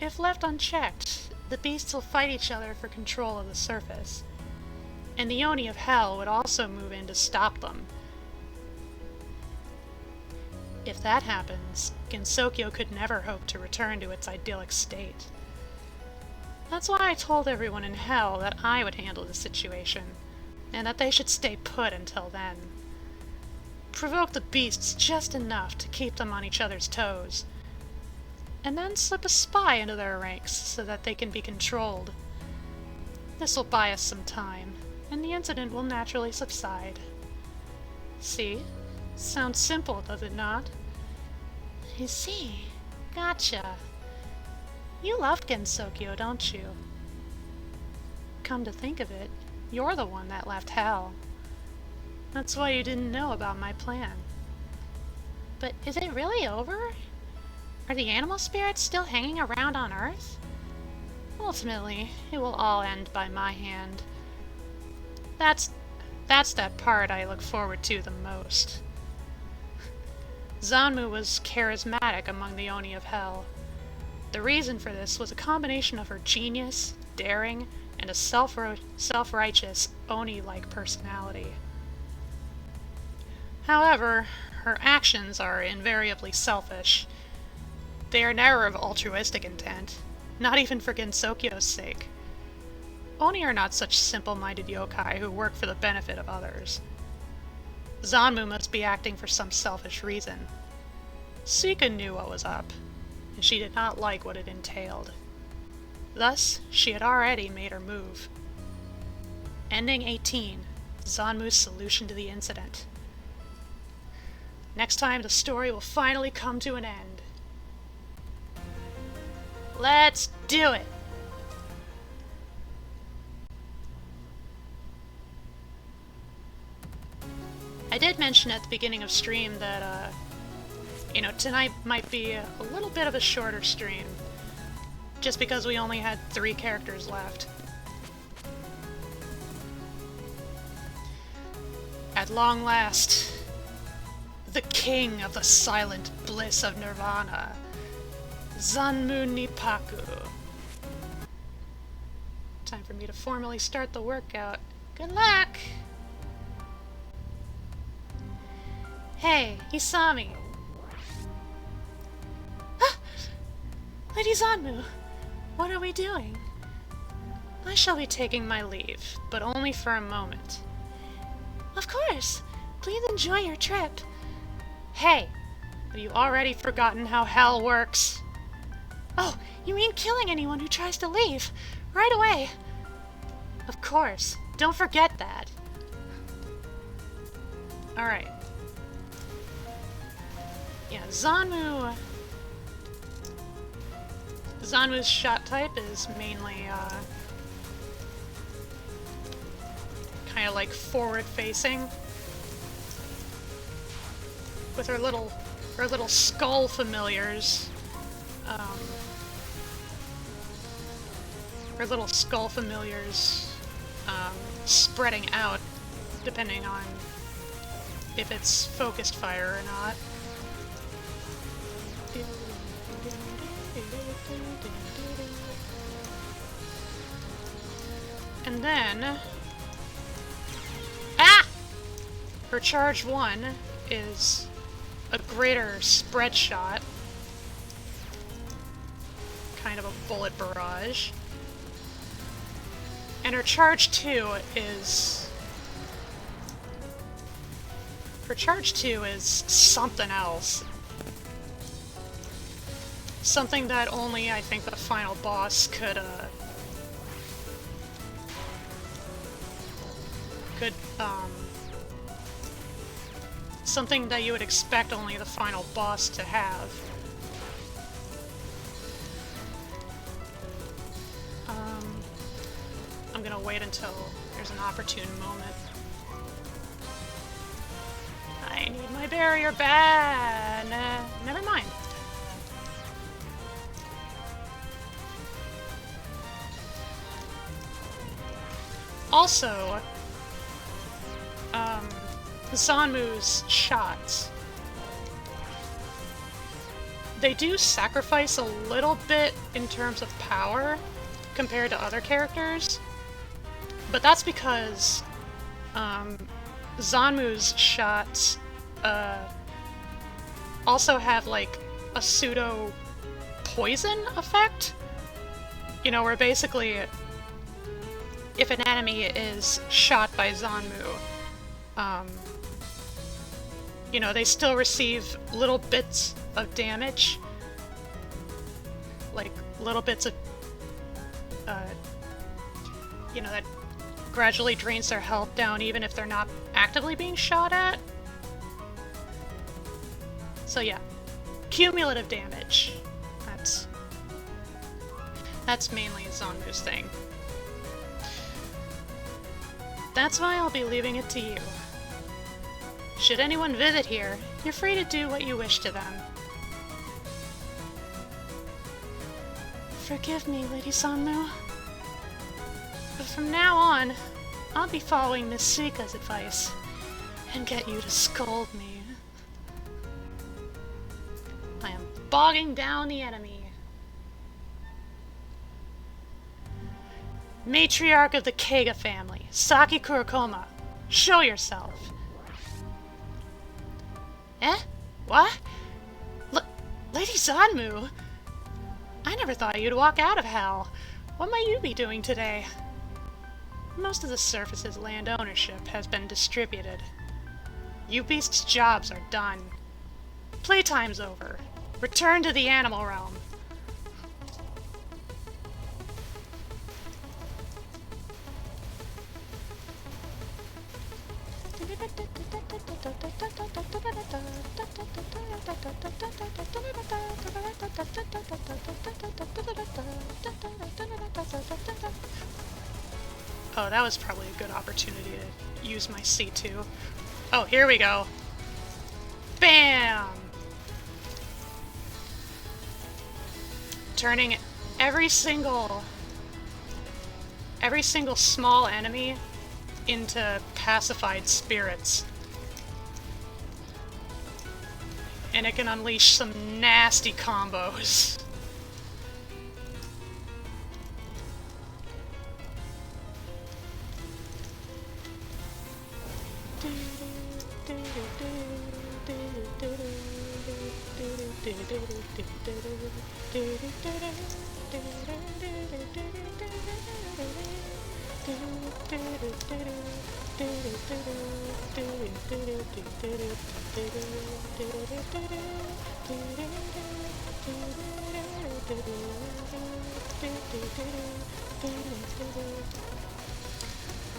If left unchecked, the beasts will fight each other for control of the surface, and the Oni of Hell would also move in to stop them. If that happens, Gensokyo could never hope to return to its idyllic state. That's why I told everyone in Hell that I would handle the situation, and that they should stay put until then. Provoke the beasts just enough to keep them on each other's toes. and then slip a spy into their ranks so that they can be controlled. This will buy us some time, and the incident will naturally subside. See? Sounds simple, does it not? I see. Gotcha. You love Gensokyo, don't you? Come to think of it, you're the one that left Hell. That's why you didn't know about my plan. But is it really over? Are the animal spirits still hanging around on Earth? Ultimately, it will all end by my hand. That's that part I look forward to the most. Zanmu was charismatic among the Oni of Hell. The reason for this was a combination of her genius, daring, and a self-righteous, Oni-like personality. However, her actions are invariably selfish. They are never of altruistic intent, not even for Gensokyo's sake. Oni are not such simple-minded yokai who work for the benefit of others. Zanmu must be acting for some selfish reason. Suika knew what was up, and she did not like what it entailed. Thus, she had already made her move. Ending 18, Zanmu's solution to the incident. Next time, the story will finally come to an end. Let's do it! I did mention at the beginning of stream that, tonight might be a little bit of a shorter stream, just because we only had 3 characters left. At long last, the king of the silent bliss of Nirvana, Zanmu Nippaku. Time for me to formally start the workout. Good luck! Hey, he saw me. Ah! Lady Zanmu, what are we doing? I shall be taking my leave, but only for a moment. Of course. Please enjoy your trip. Hey, have you already forgotten how Hell works? Oh, you mean killing anyone who tries to leave? Right away. Of course. Don't forget that. Alright. Yeah, Zanmu's shot type is mainly, kind of like forward-facing. With her little skull familiars. Spreading out, depending on if it's focused fire or not. And then... Ah! Her charge 1 is a greater spread shot. Kind of a bullet barrage. And her charge 2 is... Her charge 2 is something else. Something that only, I think, the final boss could, something that you would expect only the final boss to have. I'm gonna wait until there's an opportune moment. I need my barrier bad. Never mind. Also, Zanmu's shots. They do sacrifice a little bit in terms of power compared to other characters, but that's because Zanmu's shots also have like a pseudo poison effect. You know, where basically if an enemy is shot by Zanmu, you know, they still receive little bits of damage, like little bits of, you know, that gradually drains their health down even if they're not actively being shot at. So yeah, cumulative damage. That's mainly Zanmu's thing. That's why I'll be leaving it to you. Should anyone visit here, you're free to do what you wish to them. Forgive me, Lady Zanmu. But from now on, I'll be following Miss Suika's advice and get you to scold me. I am bogging down the enemy. Matriarch of the Keiga family, Saki Kurokoma, show yourself. Eh? What? Lady Zanmu? I never thought you'd walk out of hell. What might you be doing today? Most of the surface's land ownership has been distributed. You beasts' jobs are done. Playtime's over. Return to the animal realm. Oh, that was probably a good opportunity to use my C2. Oh, here we go. Bam! Turning every single small enemy into pacified spirits. And it can unleash some nasty combos.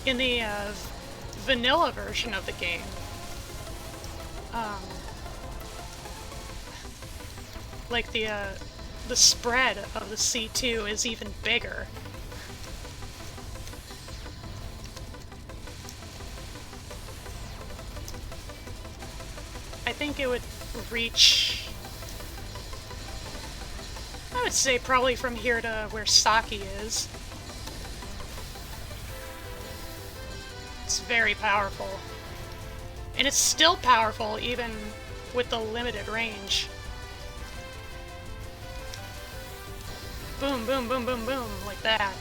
In the vanilla version of the game, like the spread of the C2 is even bigger. I think it would reach, I would say probably from here to where Saki is. It's very powerful. And it's still powerful even with the limited range. Boom, boom, boom, boom, boom, like that.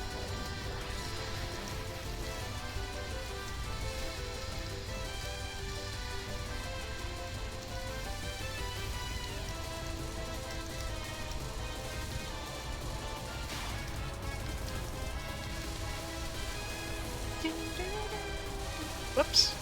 Whoops.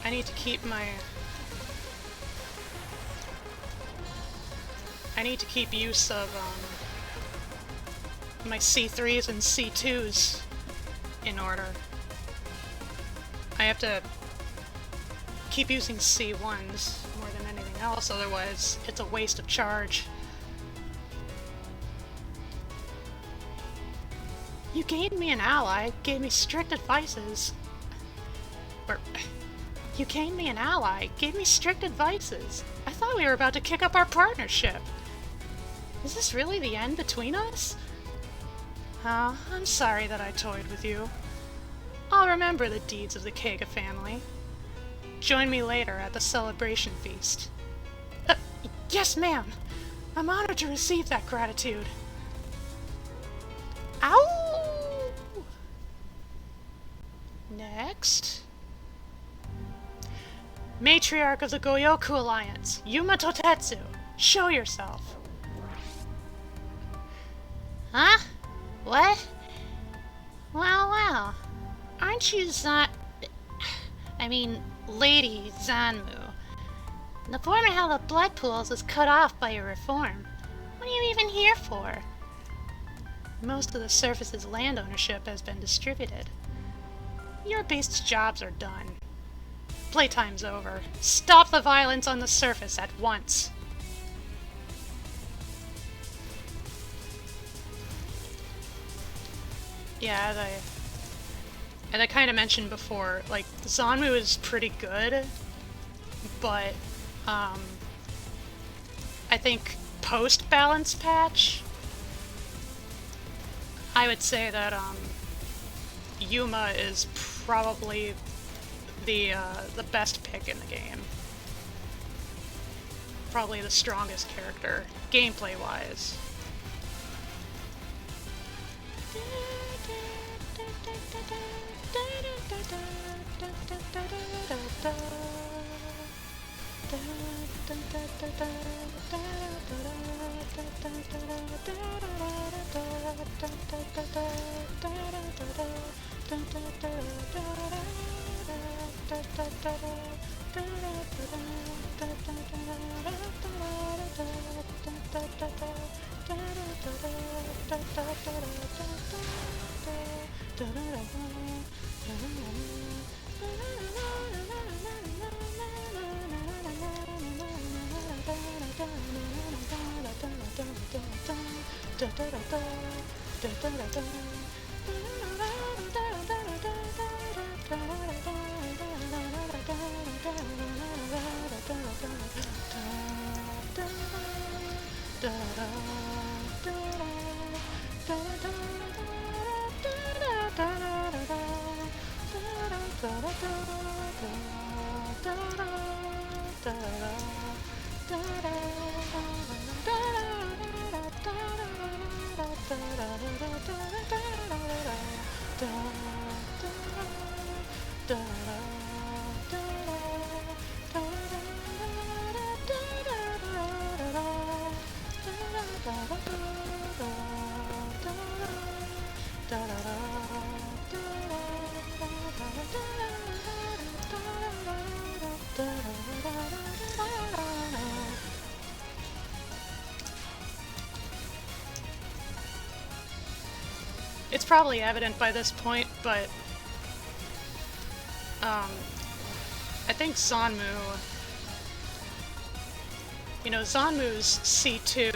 I need to keep use of my C3s and C2s in order. I have to keep using C1s more than anything else, otherwise it's a waste of charge. You gained me an ally, gave me strict advices. Or, you gained me an ally, gave me strict advices. I thought we were about to kick up our partnership. Is this really the end between us? Oh, I'm sorry that I toyed with you. I'll remember the deeds of the Kega family. Join me later at the celebration feast. Yes, ma'am. I'm honored to receive that gratitude. Ow! Next. Matriarch of the Goyoku Alliance, Yuma Totetsu. Show yourself. Huh? What? Well. Aren't you Lady Zanmu? The former hell of blood pools was cut off by your reform. What are you even here for? Most of the surface's land ownership has been distributed. Your beast's jobs are done. Playtime's over. Stop the violence on the surface at once. Yeah, as I kind of mentioned before, like, Zanmu is pretty good, but, I think post-balance patch, I would say that, Yuma is probably the best pick in the game. Probably the strongest character, gameplay-wise. It's probably evident by this point, but I think Zanmu, Zanmu's C2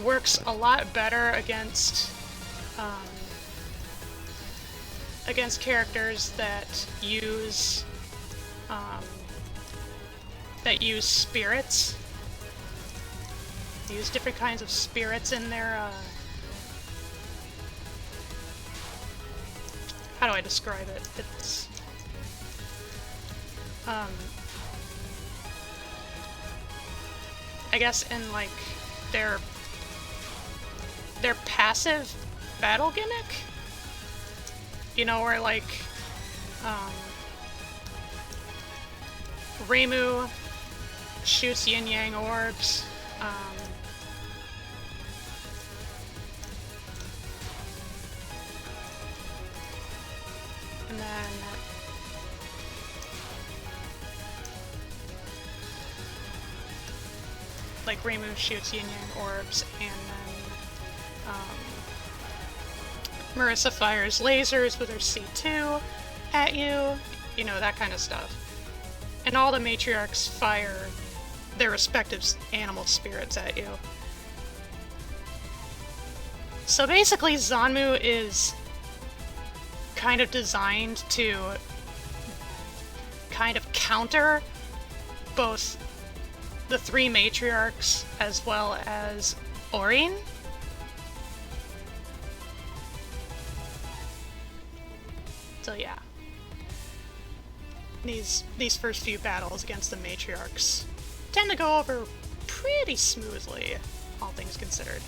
works a lot better against characters that use spirits. Use different kinds of spirits in their, how do I describe it? It's, I guess in, like, their passive battle gimmick? Where, like, Reimu shoots yin-yang orbs, and then like Reimu shoots yin-yang orbs, and then Marissa fires lasers with her C2 at you, that kind of stuff. And all the matriarchs fire their respective animal spirits at you. So basically, Zanmu is kind of designed to kind of counter both the three matriarchs as well as Orin. So yeah. These first few battles against the matriarchs tend to go over pretty smoothly, all things considered.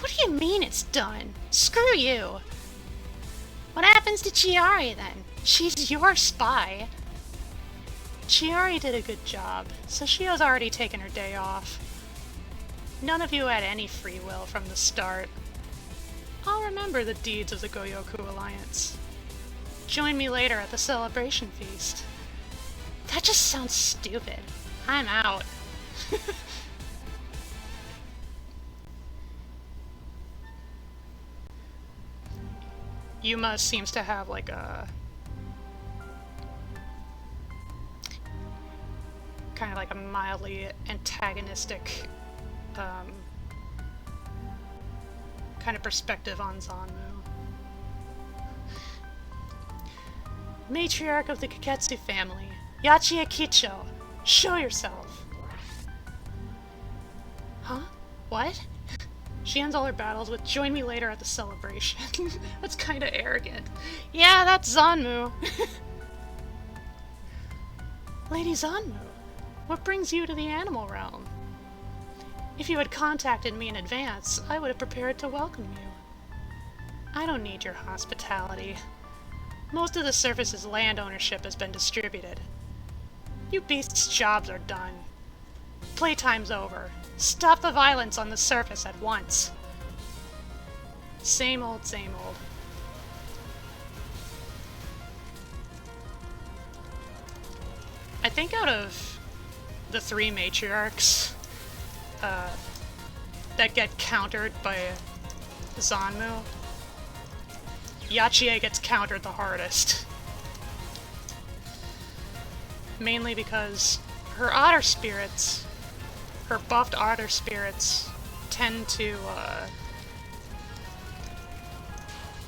What do you mean it's done? Screw you! What happens to Chiari then? She's your spy. Chiari did a good job, so she has already taken her day off. None of you had any free will from the start. I'll remember the deeds of the Goyoku Alliance. Join me later at the celebration feast. That just sounds stupid. I'm out. Yuma seems to have like a kind of like a mildly antagonistic kind of perspective on Zanmu. Matriarch of the Kaketsu family, Yachie Kicho, show yourself. Huh? What? She ends all her battles with "Join me later at the celebration." That's kind of arrogant. Yeah, that's Zanmu. Lady Zanmu, what brings you to the animal realm? If you had contacted me in advance, I would have prepared to welcome you. I don't need your hospitality. Most of the surface's land ownership has been distributed. You beasts' jobs are done. Playtime's over. Stop the violence on the surface at once. Same old, same old. I think out of the three matriarchs that get countered by Zanmu, Yachie gets countered the hardest. Mainly because her otter spirits, her buffed otter spirits, tend to,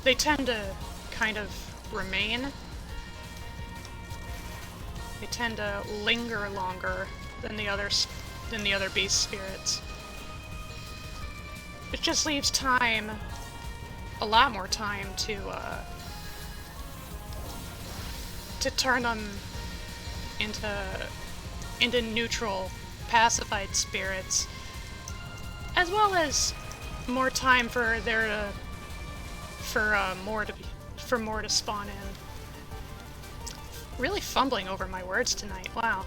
they tend to kind of remain. They tend to linger longer than the other beast spirits. It just leaves time, a lot more time to turn them into neutral, pacified spirits, as well as more time for more to spawn in. Really fumbling over my words tonight. Wow.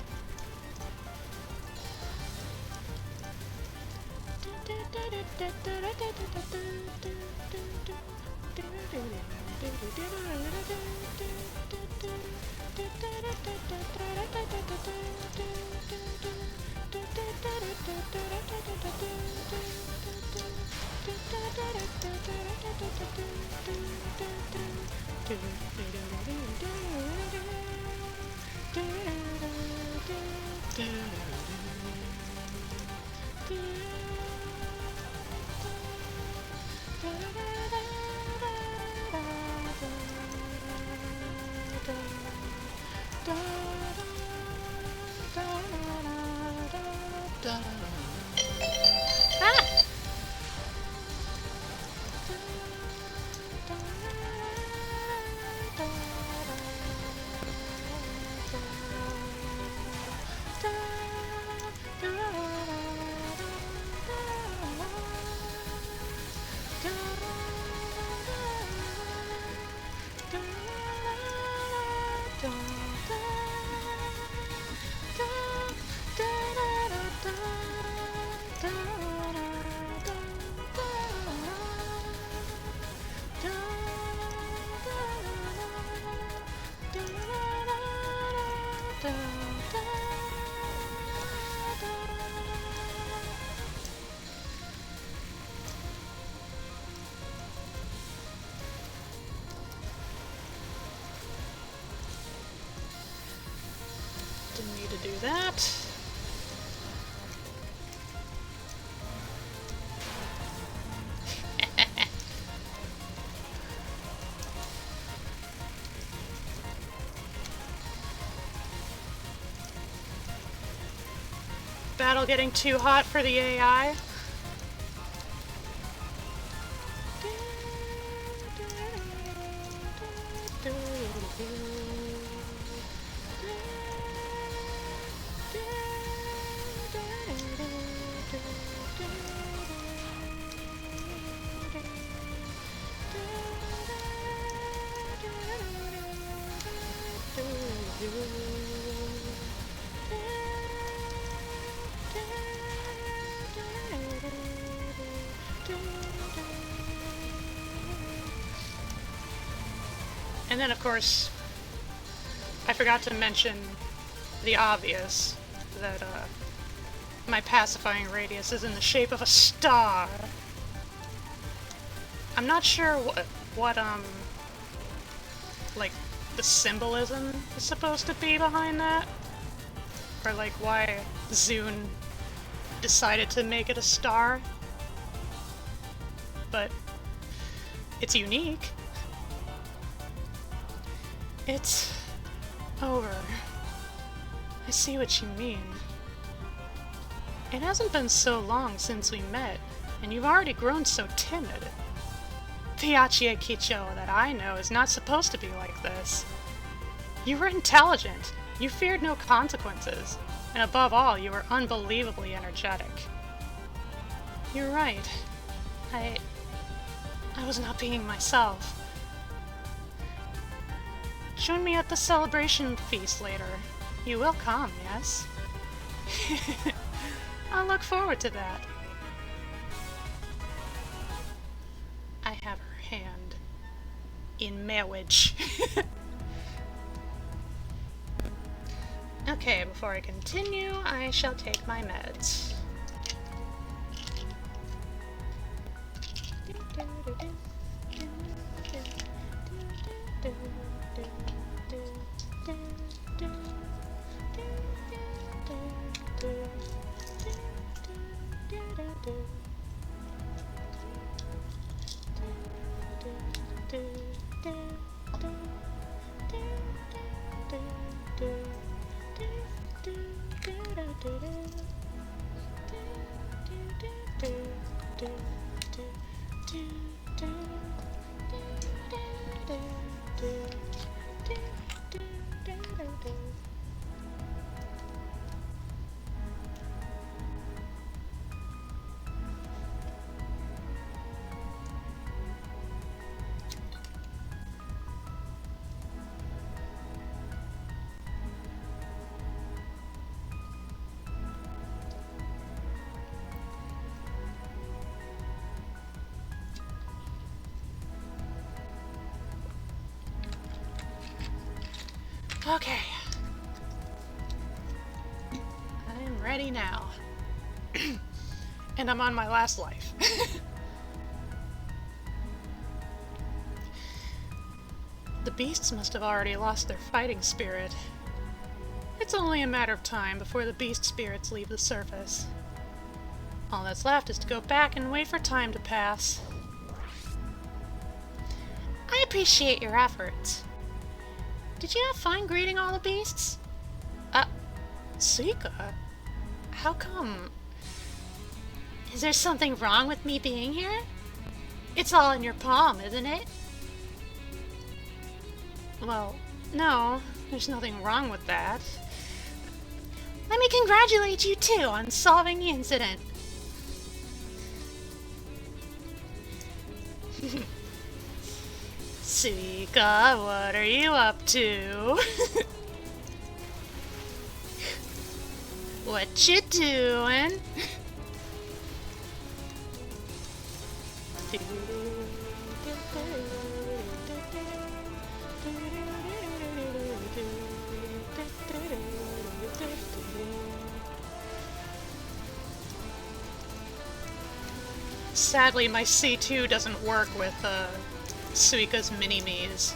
Didn't need to do that. Battle getting too hot for the AI? And then, of course, I forgot to mention the obvious, that my pacifying radius is in the shape of a star. I'm not sure what like, the symbolism is supposed to be behind that, or like why Zune decided to make it a star, but it's unique. It's over. I see what you mean. It hasn't been so long since we met, and you've already grown so timid. The Achie Kicho that I know is not supposed to be like this. You were intelligent, you feared no consequences, and above all, you were unbelievably energetic. You're right. I was not being myself. Join me at the celebration feast later. You will come, yes? I'll look forward to that. I have her hand in marriage. Okay, before I continue, I shall take my meds. Okay. I'm ready now. And I'm on my last life. The beasts must have already lost their fighting spirit. It's only a matter of time before the beast spirits leave the surface. All that's left is to go back and wait for time to pass. I appreciate your efforts. Did you have fun greeting all the beasts? Suika? How come? Is there something wrong with me being here? It's all in your palm, isn't it? Well, no, there's nothing wrong with that. Let me congratulate you too on solving the incident. Suika, what are you up to? What you doing? Sadly, my C2 doesn't work with Suika's mini-me's.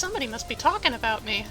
Somebody must be talking about me.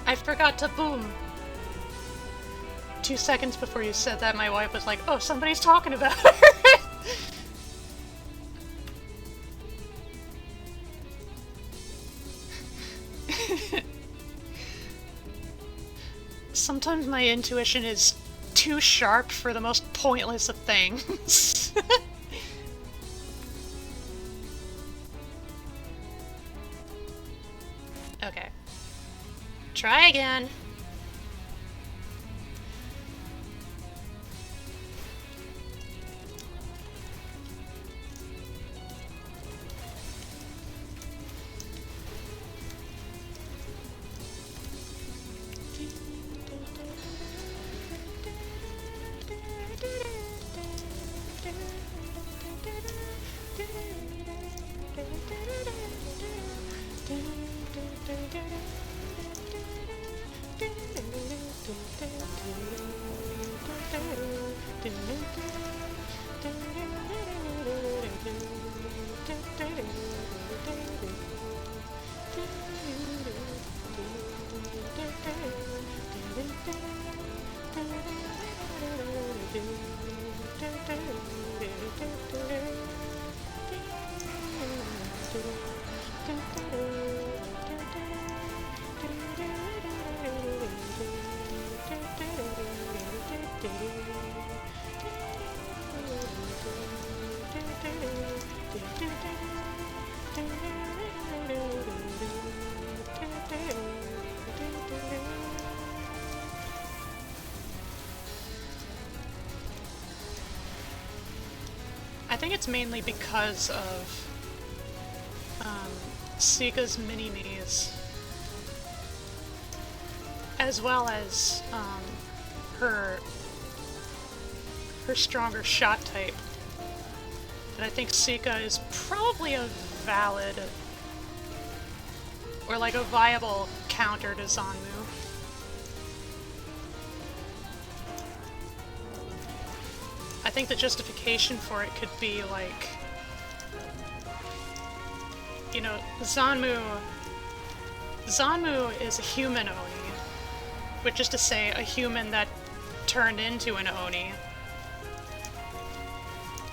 I forgot to boom. 2 seconds before you said that, my wife was like, oh, somebody's talking about her. Sometimes my intuition is too sharp for the most pointless of things. Okay. Try again. I think it's mainly because of Sika's mini-me's, as well as her stronger shot type. And I think Sika is probably a valid, or like a viable counter to Zanmu. I think the justification for it could be like, you know, Zanmu is a human Oni, which is to say a human that turned into an Oni.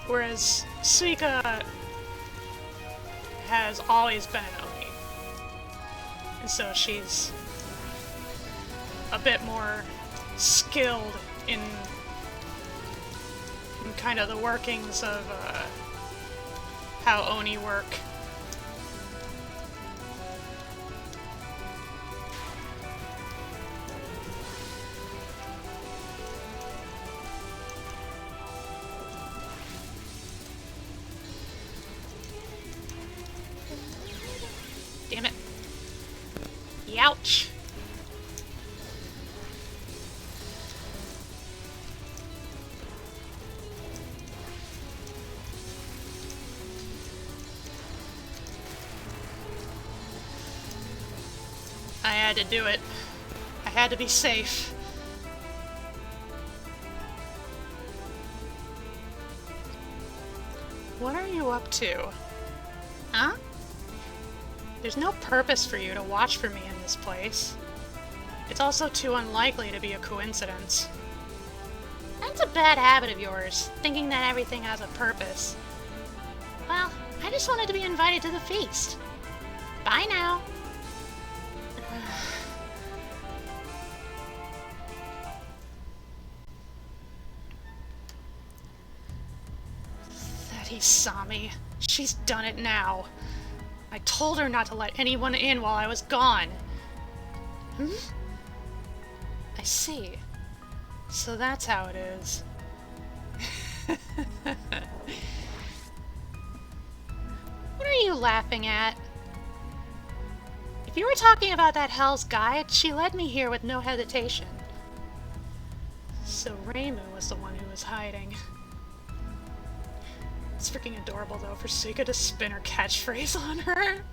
Whereas Suika has always been an Oni. And so she's a bit more skilled in kind of the workings of how Oni work. Damn it. Youch. I had to do it. I had to be safe. What are you up to? Huh? There's no purpose for you to watch for me in this place. It's also too unlikely to be a coincidence. That's a bad habit of yours, thinking that everything has a purpose. Well, I just wanted to be invited to the feast. Bye now. Sami. She's done it now. I told her not to let anyone in while I was gone. Hmm? I see. So that's how it is. What are you laughing at? If you were talking about that Hell's Guide, she led me here with no hesitation. So Reimu was the one who was hiding. It's freaking adorable though for Suika to spin her catchphrase on her.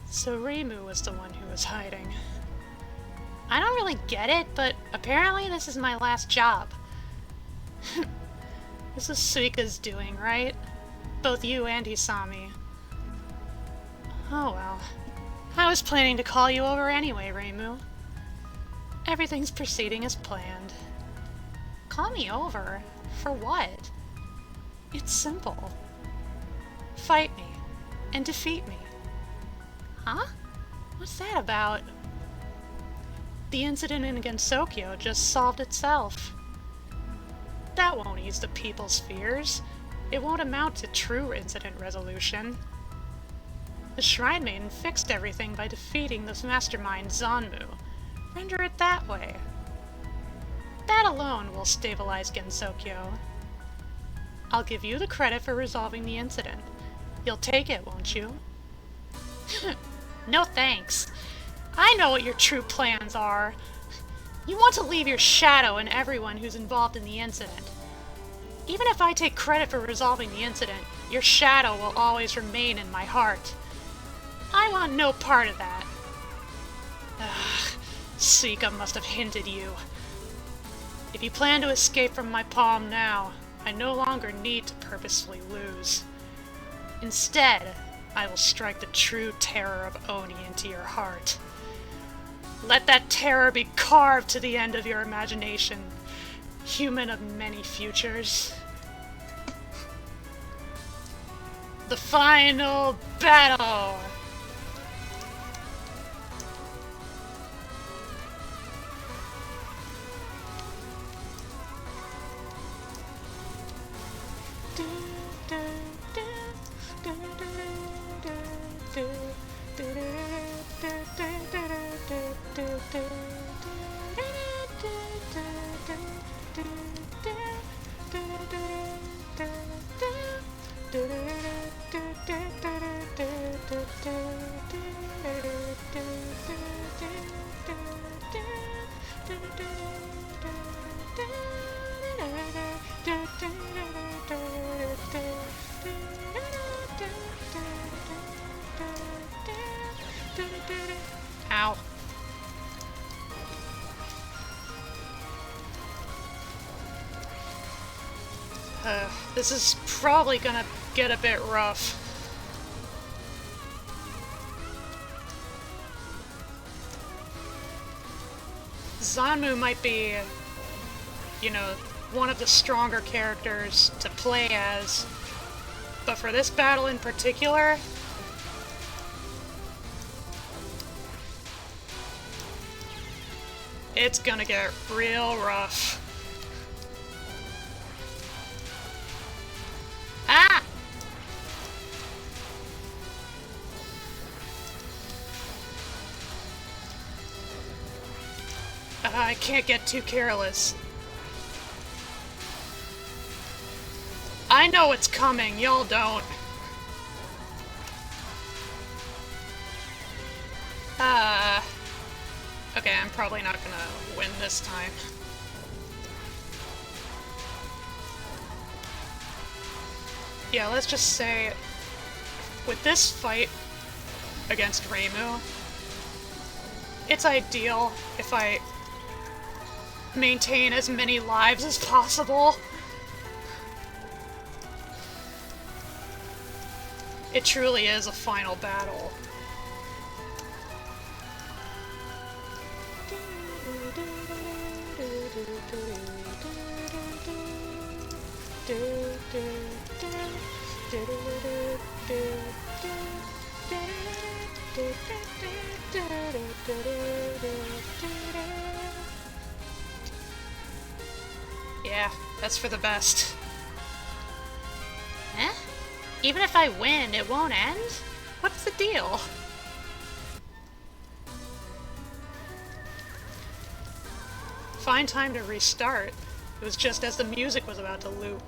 So Reimu was the one who was hiding. I don't really get it, but apparently this is my last job. This is Suika's doing, right? Both you and Hisami. Oh well. I was planning to call you over anyway, Reimu. Everything's proceeding as planned. Call me over? For what? It's simple. Fight me, and defeat me. Huh? What's that about? The incident in Gensokyo just solved itself. That won't ease the people's fears. It won't amount to true incident resolution. The Shrine Maiden fixed everything by defeating this mastermind Zanmu. Render it that way. That alone will stabilize Gensokyo. I'll give you the credit for resolving the incident. You'll take it, won't you? No thanks. I know what your true plans are. You want to leave your shadow in everyone who's involved in the incident. Even if I take credit for resolving the incident, your shadow will always remain in my heart. I want no part of that. Ugh, Suika must have hinted you. If you plan to escape from my palm now, I no longer need to purposefully lose. Instead, I will strike the true terror of Oni into your heart. Let that terror be carved to the end of your imagination, human of many futures. The final battle! Ow. This is probably gonna get a bit rough. Zanmu might be, you know, one of the stronger characters to play as, but for this battle in particular, it's gonna get real rough. Ah! I can't get too careless. I know it's coming, y'all don't. Okay, I'm probably not gonna win this time. Yeah, let's just say, with this fight against Reimu, it's ideal if I maintain as many lives as possible. It truly is a final battle. Yeah, that's for the best. Eh? Even if I win, it won't end? What's the deal? Find time to restart. It was just as the music was about to loop.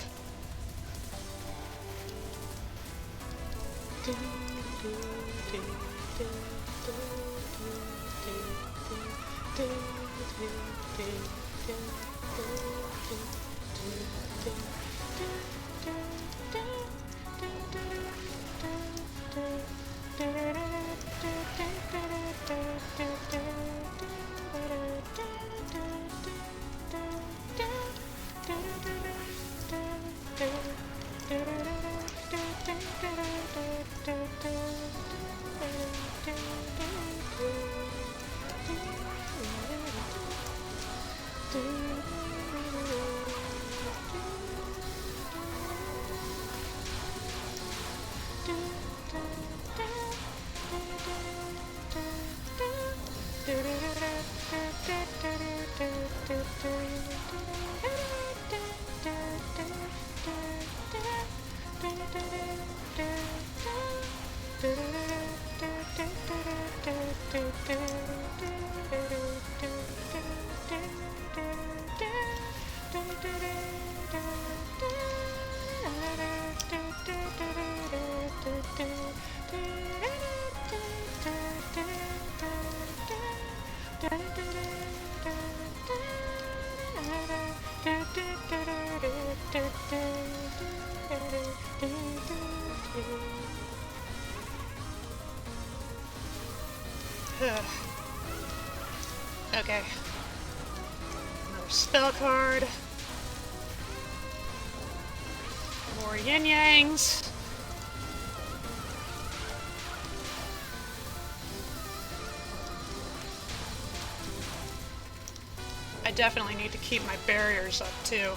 Okay. Another spell card. More yin-yangs. I definitely need to keep my barriers up too.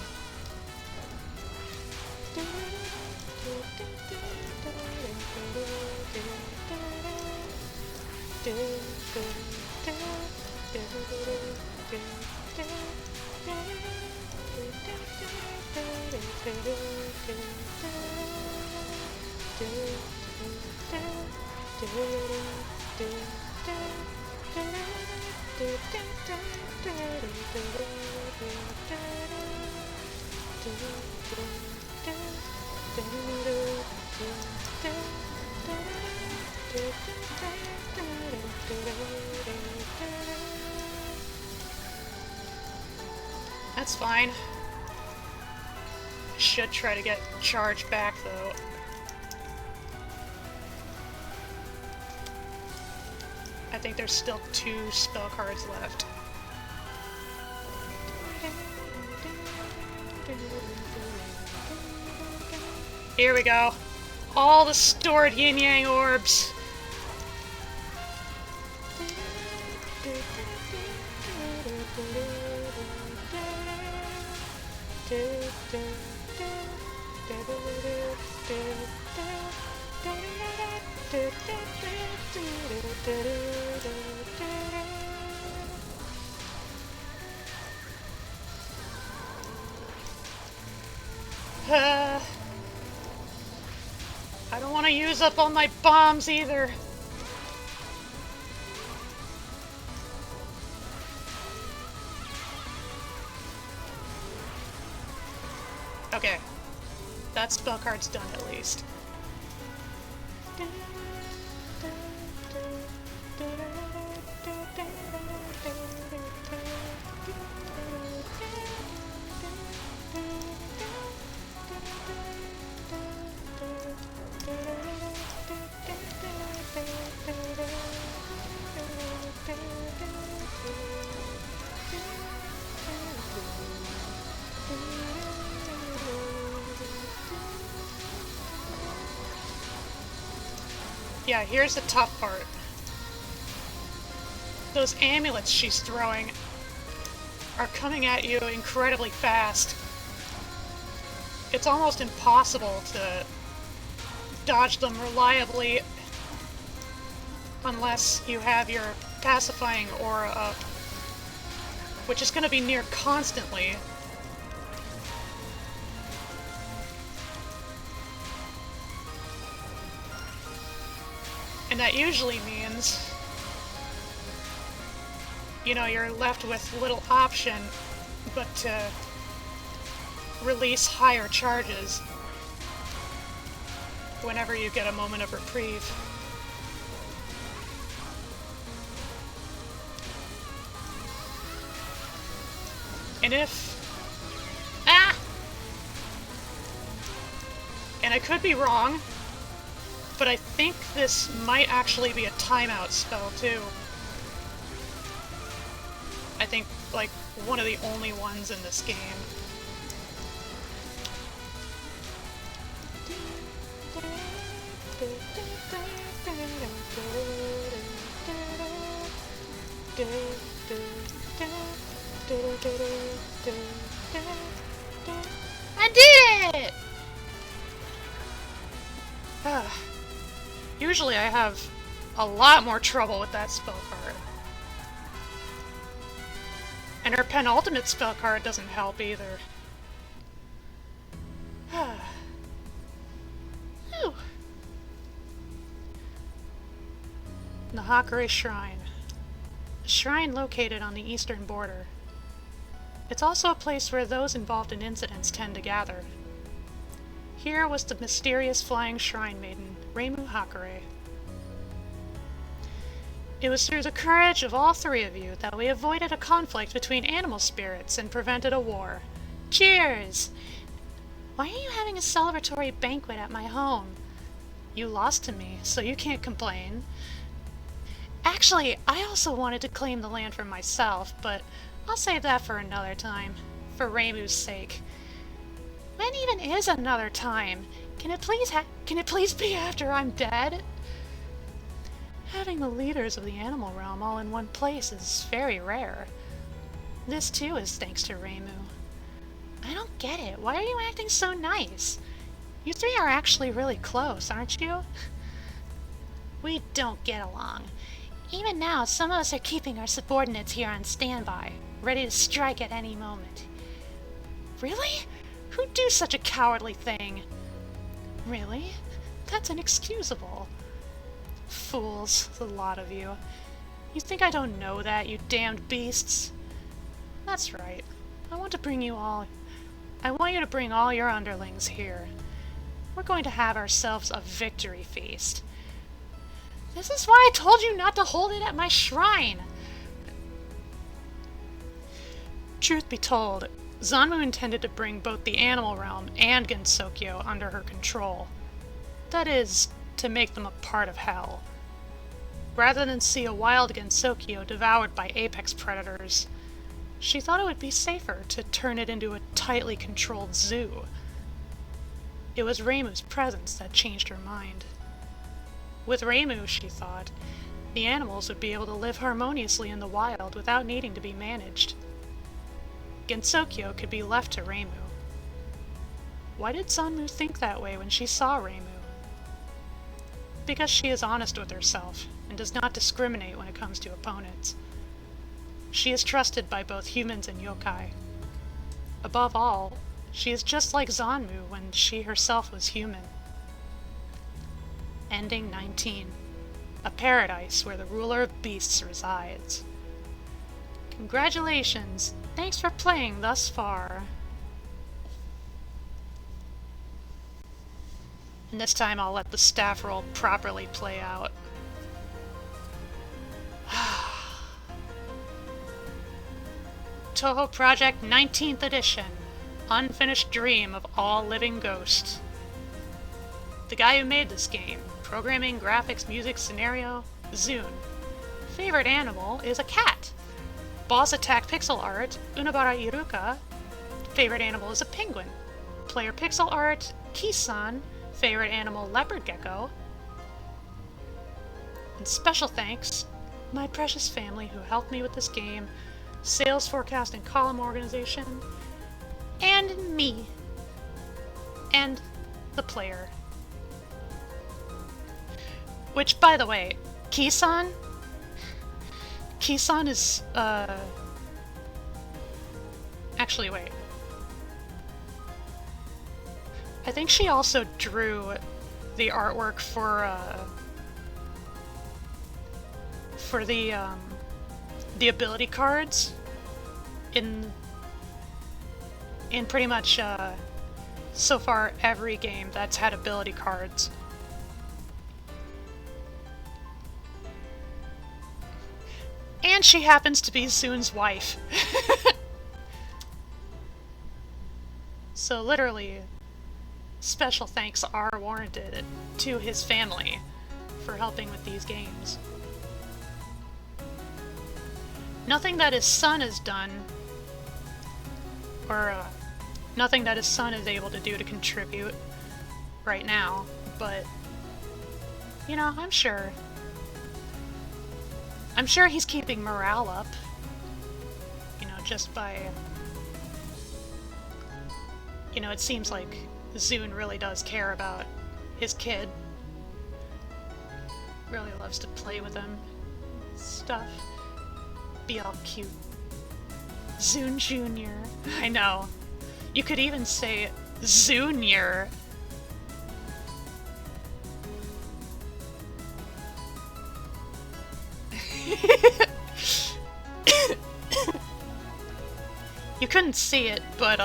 That's fine. Should try to get charged back though. I think there's still 2 spell cards left. Here we go. All the stored yin-yang orbs. I don't want to use up all my bombs either. Okay. That spell card's done at least. Yeah, here's the tough part. Those amulets she's throwing are coming at you incredibly fast. It's almost impossible to dodge them reliably unless you have your pacifying aura up, which is going to be near constantly. And that usually means, you know, you're left with little option but to release higher charges whenever you get a moment of reprieve. And and I could be wrong, but I think this might actually be a timeout spell too. I think, like, one of the only ones in this game. I did it! Usually I have a lot more trouble with that spell card. And her penultimate spell card doesn't help either. Whew. Nahakare Shrine. A shrine located on the eastern border. It's also a place where those involved in incidents tend to gather. Here was the mysterious flying shrine maiden, Reimu Hakare. It was through the courage of all three of you that we avoided a conflict between animal spirits and prevented a war. Cheers! Why are you having a celebratory banquet at my home? You lost to me, so you can't complain. Actually, I also wanted to claim the land for myself, but I'll save that for another time, for Reimu's sake. When even is another time? Can it please be after I'm dead? Having the leaders of the animal realm all in one place is very rare. This too is thanks to Reimu. I don't get it. Why are you acting so nice? You three are actually really close, aren't you? We don't get along. Even now, some of us are keeping our subordinates here on standby, ready to strike at any moment. Really? Who'd do such a cowardly thing? Really? That's inexcusable. Fools, the lot of you. You think I don't know that, you damned beasts? That's right. I want you to bring all your underlings here. We're going to have ourselves a victory feast. This is why I told you not to hold it at my shrine! Truth be told, Zanmu intended to bring both the animal realm and Gensokyo under her control. That is, to make them a part of hell. Rather than see a wild Gensokyo devoured by apex predators, she thought it would be safer to turn it into a tightly controlled zoo. It was Reimu's presence that changed her mind. With Reimu, she thought, the animals would be able to live harmoniously in the wild without needing to be managed. Gensokyo could be left to Reimu. Why did Zanmu think that way when she saw Reimu? Because she is honest with herself and does not discriminate when it comes to opponents. She is trusted by both humans and yokai. Above all, she is just like Zanmu when she herself was human. Ending 19. A paradise where the ruler of beasts resides. Congratulations! Thanks for playing thus far. And this time I'll let the staff roll properly play out. Touhou Project 19th Edition. Unfinished Dream of All Living Ghosts. The guy who made this game. Programming, graphics, music, scenario, Zune. Favorite animal is a cat. Boss attack pixel art, Unabara Iruka. Favorite animal is a penguin. Player pixel art, Kisan. Favorite animal, leopard gecko. And special thanks, my precious family who helped me with this game, sales forecast and column organization, and me. And the player. Which, by the way, Kisan is, actually, wait. I think she also drew the artwork for, for the ability cards in pretty much so far every game that's had ability cards. And she happens to be Zoon's wife. So literally, special thanks are warranted to his family for helping with these games. Nothing that his son has done, or nothing that his son is able to do to contribute right now, but, you know, I'm sure he's keeping morale up, you know, just by, you know, it seems like Zoon really does care about his kid. Really loves to play with him. Stuff. Be all cute. Zoon Jr. I know. You could even say Zoonier. You couldn't see it, but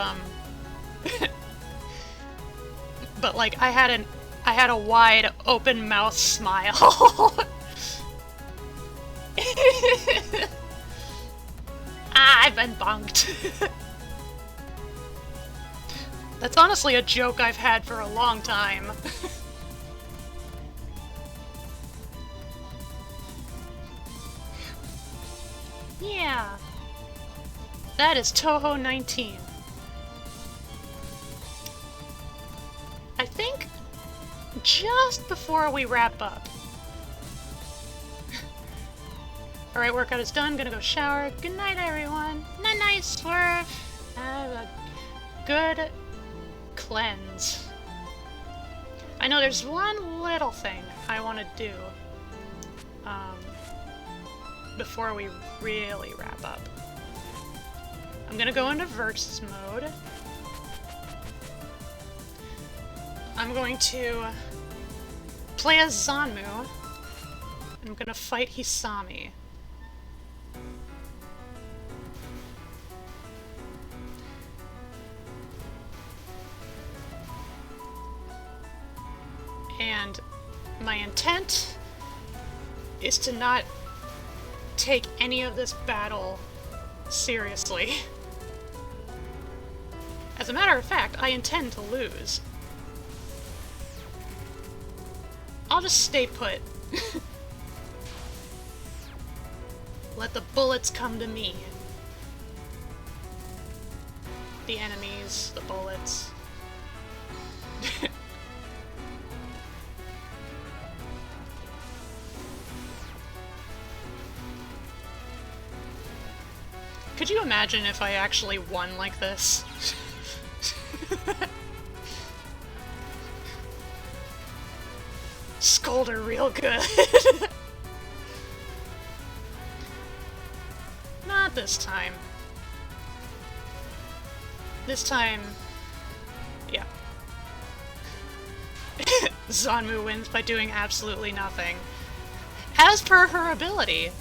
but like I had a wide open mouth smile. I've been bunked. That's honestly a joke I've had for a long time. Yeah. That is TOUHOU 19. I think just before we wrap up. Alright, workout is done. Gonna go shower. Good night, everyone. Night-night, Swerve. Have a good cleanse. I know there's one little thing I want to do before we really wrap up. I'm gonna go into versus mode. I'm going to play as Zanmu. I'm gonna fight Hisami. And my intent is to not take any of this battle seriously. As a matter of fact, I intend to lose. I'll just stay put. Let the bullets come to me. The enemies, the bullets. Could you imagine if I actually won like this? Scold her real good. Not this time. This time, yeah. Zanmu wins by doing absolutely nothing. As per her ability.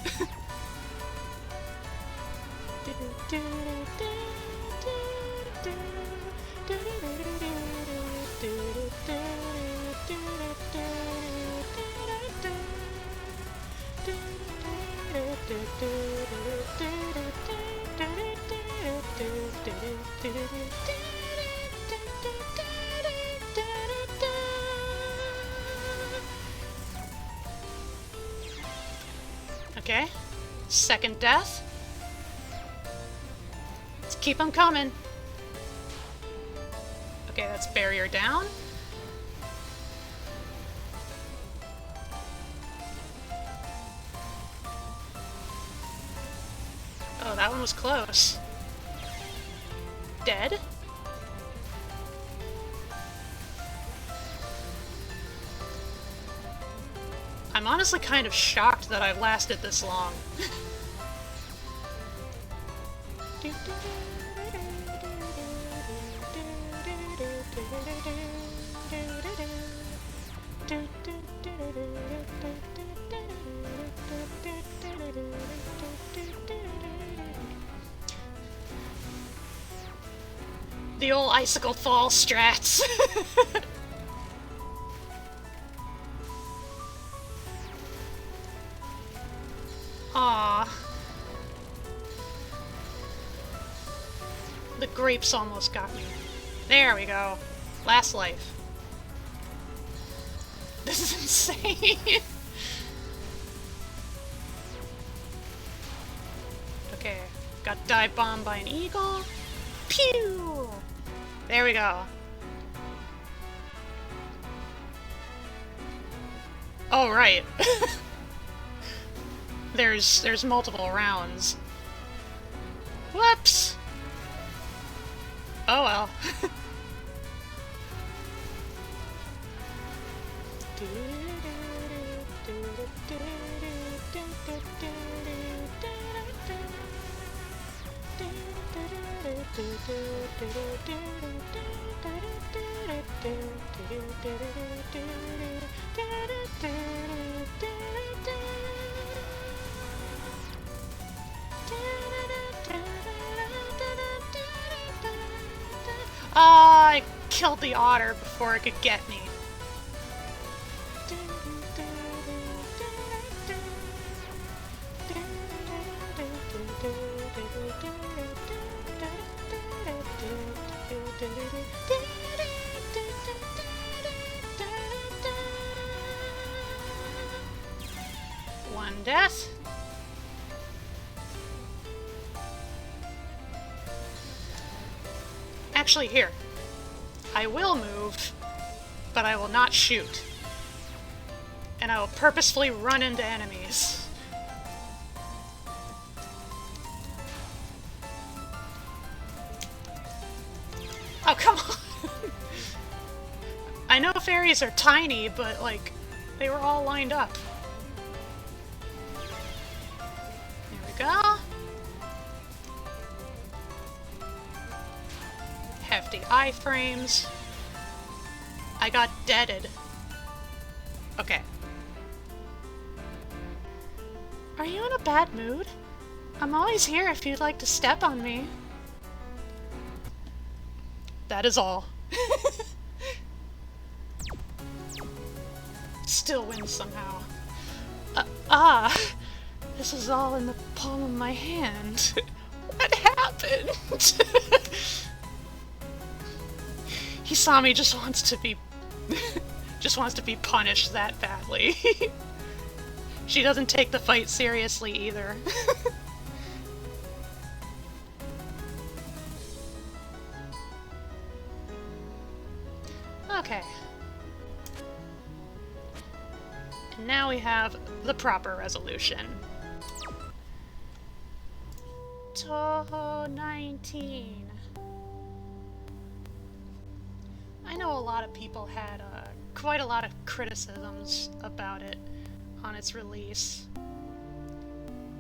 Okay, second death. Let's keep them coming. Okay, that's barrier down. Oh, that one was close. Dead? I'm honestly kind of shocked that I lasted this long. The old icicle fall strats. Aww. The grapes almost got me. There we go. Last life. This is insane. Okay, got dive bombed by an eagle. Pew! There we go. Oh, right. There's multiple rounds. Whoops! Oh well. I killed the otter before it could get me. One death. Actually, here. I will move, but I will not shoot. And I will purposefully run into enemies. Oh, come on! I know fairies are tiny, but, like, they were all lined up. There we go. Hefty iframes. I got deaded. Okay. Are you in a bad mood? I'm always here if you'd like to step on me. That is all. Still wins somehow. This is all in the palm of my hand. What happened? Hisami just wants to be punished that badly. She doesn't take the fight seriously either. Okay. And now we have the proper resolution. TOUHOU 19. I know a lot of people had quite a lot of criticisms about it on its release.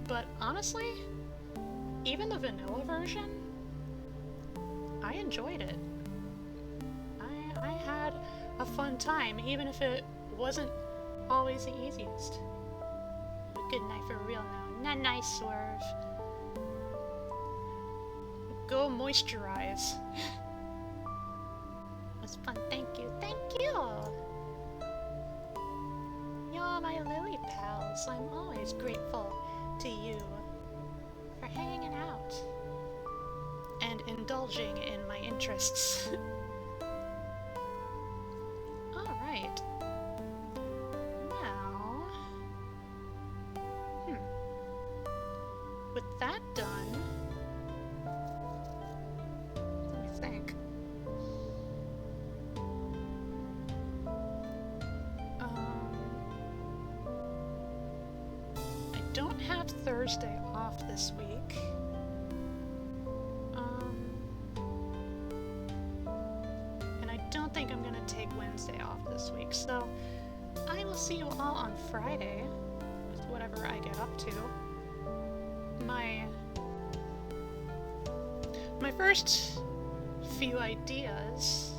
But honestly, even the vanilla version, I enjoyed it. I had a fun time, even if it wasn't always the easiest. But good night for real now. Not nice, Swerve. Go moisturize. It was fun, thank you, thank you! Y'all my lily pals, I'm always grateful to you for hanging out and indulging in my interests. Alright. Now... With that done... Let me think. I don't have Thursday off this week. And I don't think I'm gonna take Wednesday off this week, so I will see you all on Friday with whatever I get up to. My first few ideas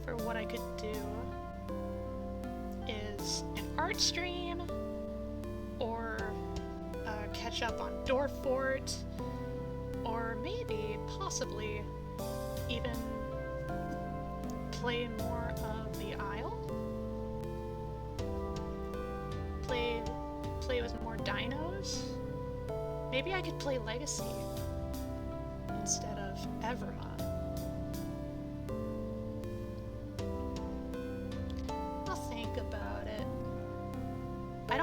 for what I could do is an art stream, or catch up on Dorfort, or maybe, possibly, even play more of the Isle. Play with more dinos. Maybe I could play Legacy instead of Everma. I'll think about it. I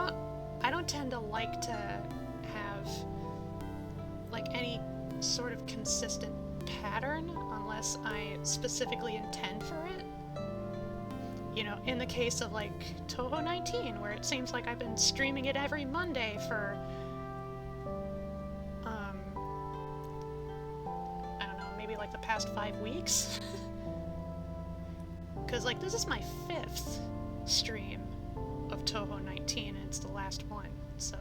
don't tend to like to have like any sort of consistent pattern unless I specifically intend for it. You know, in the case of like TOUHOU 19, where it seems like I've been streaming it every Monday for I don't know, maybe like the past 5 weeks. Cause like this is my 5th stream of TOUHOU 19 and it's the last one, so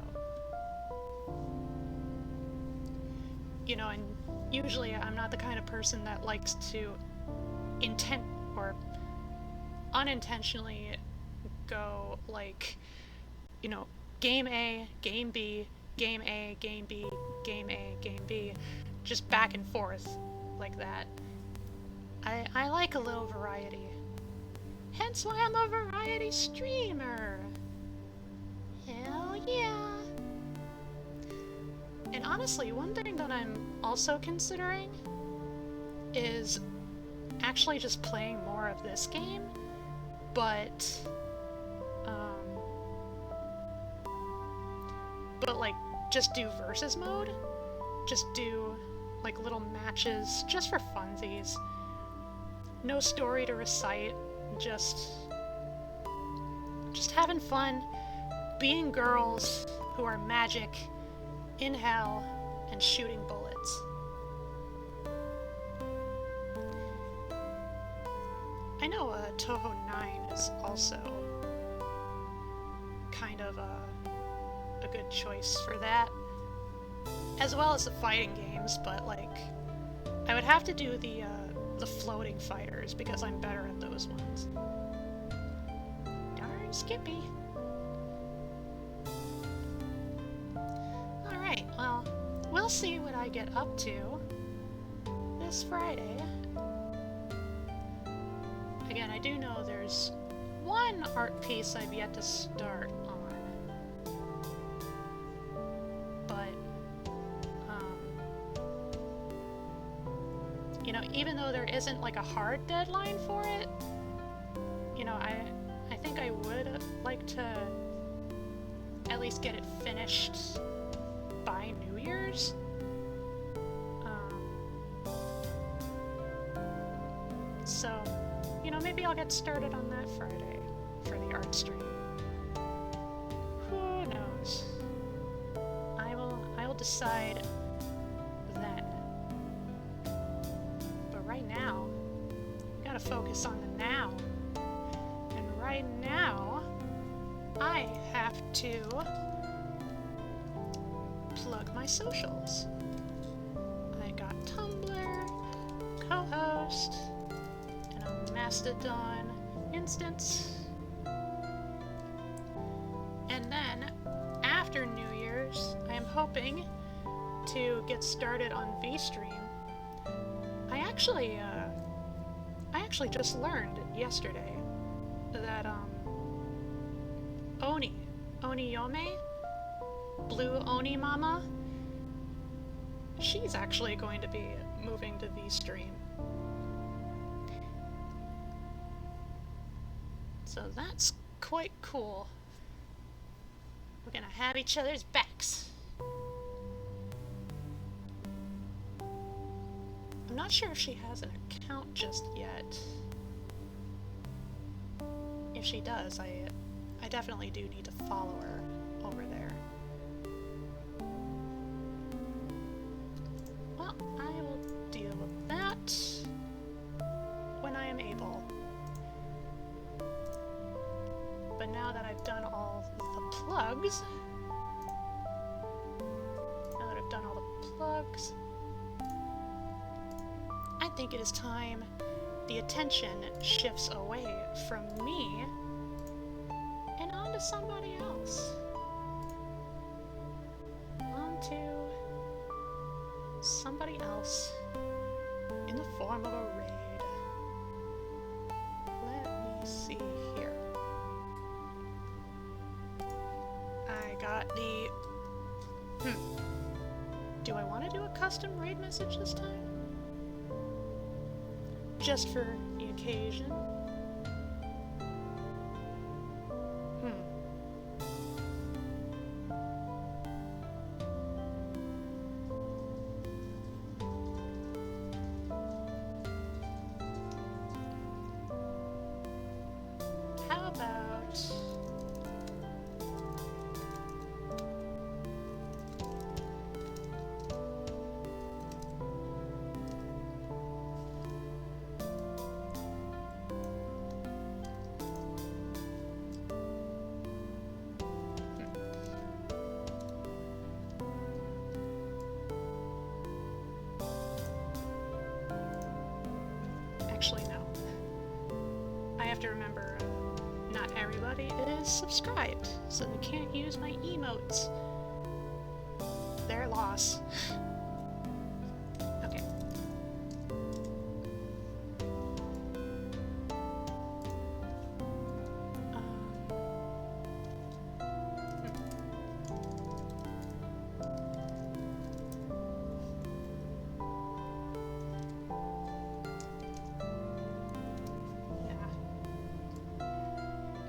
you know, and usually I'm not the kind of person that likes to unintentionally go like, you know, game A, game B, game A, game B, game A, game B, just back and forth like that. I like a little variety. Hence why I'm a variety streamer. Hell yeah. And honestly, one thing that I'm also considering is actually just playing more of this game, but like just do versus mode. Just do like little matches just for funsies. No story to recite, just having fun, being girls who are magic in hell and shooting bullets. I know TOUHOU 9 is also kind of a good choice for that, as well as the fighting games, but like I would have to do the floating fighters because I'm better at those ones. Darn Skippy. Alright, well, we'll see what I get up to this Friday. Again, I do know there's one art piece I've yet to start on. But, you know, even though there isn't like a hard deadline for it, you know, I think I would like to at least get it finished by New Year's. So, you know, maybe I'll get started on that Friday for the art stream. Who knows? I will decide then. But right now, we gotta focus on the now. And right now, I have to plug my socials. I got Tumblr, co-host, Mastodon instance. And then, after New Year's, I am hoping to get started on VStream. I actually just learned yesterday that, Oniyome, Blue Oni Mama, she's actually going to be moving to VStream. So that's quite cool. We're gonna have each other's backs. I'm not sure if she has an account just yet. If she does, I definitely do need to follow her over there. Well, I will deal with that when I am able. But now that I've done all the plugs, I think it is time the attention shifts away from me and onto somebody else. Onto somebody else in the form of a raid. I got the... Do I want to do a custom raid message this time? Just for the occasion? How about... Actually, no. I have to remember, not everybody is subscribed, so they can't use my emotes. Their loss. Okay.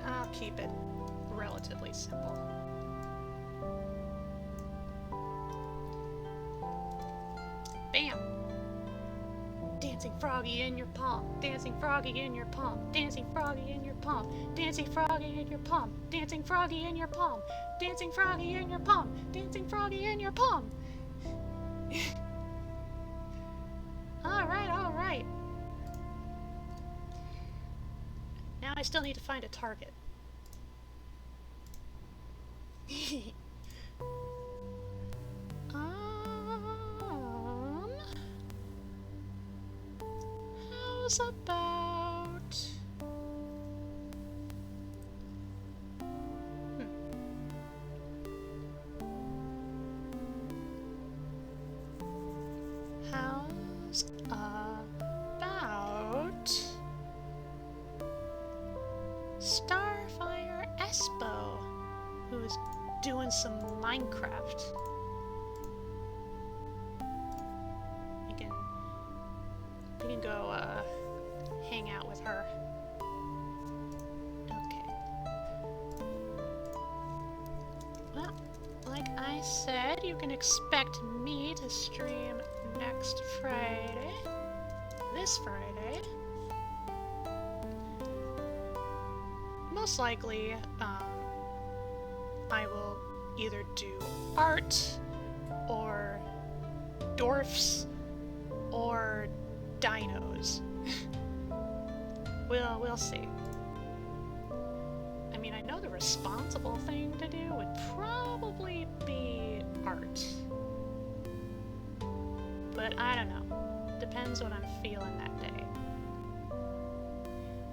I'll keep it relatively simple. Bam! Dancing Froggy in your palm, dancing Froggy in your palm, dancing Froggy in your palm, dancing Froggy in your palm, dancing Froggy in your palm, dancing Froggy in your palm, dancing Froggy in your palm. Alright, alright. Now I still need to find a target. How's about... How's about... Starfire Espo, who is doing some Minecraft. We can go hang out with her. Okay. Well, like I said, you can expect me to stream next Friday. This Friday. Most likely, I will either do art, or dwarfs, or dinos. We'll see. I mean, I know the responsible thing to do would probably be art. But I don't know. Depends what I'm feeling that day.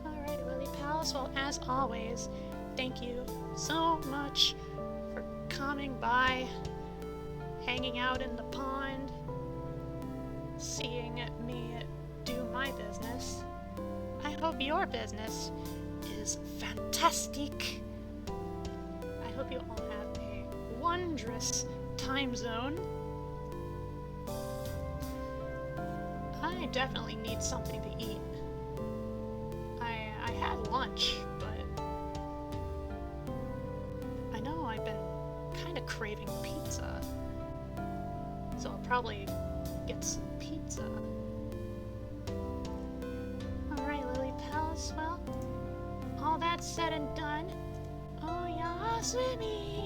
Alright, Lily Palace. Well, as always, thank you so much for coming by, hanging out in the pond, seeing me do my business. I hope your business is fantastic. I hope you all have a wondrous time zone. I definitely need something to eat. I had lunch, but I know I've been kind of craving pizza. So I'll probably get some pizza. Alright, Lily Palace, well, all that said and done, oh yeah, swimming!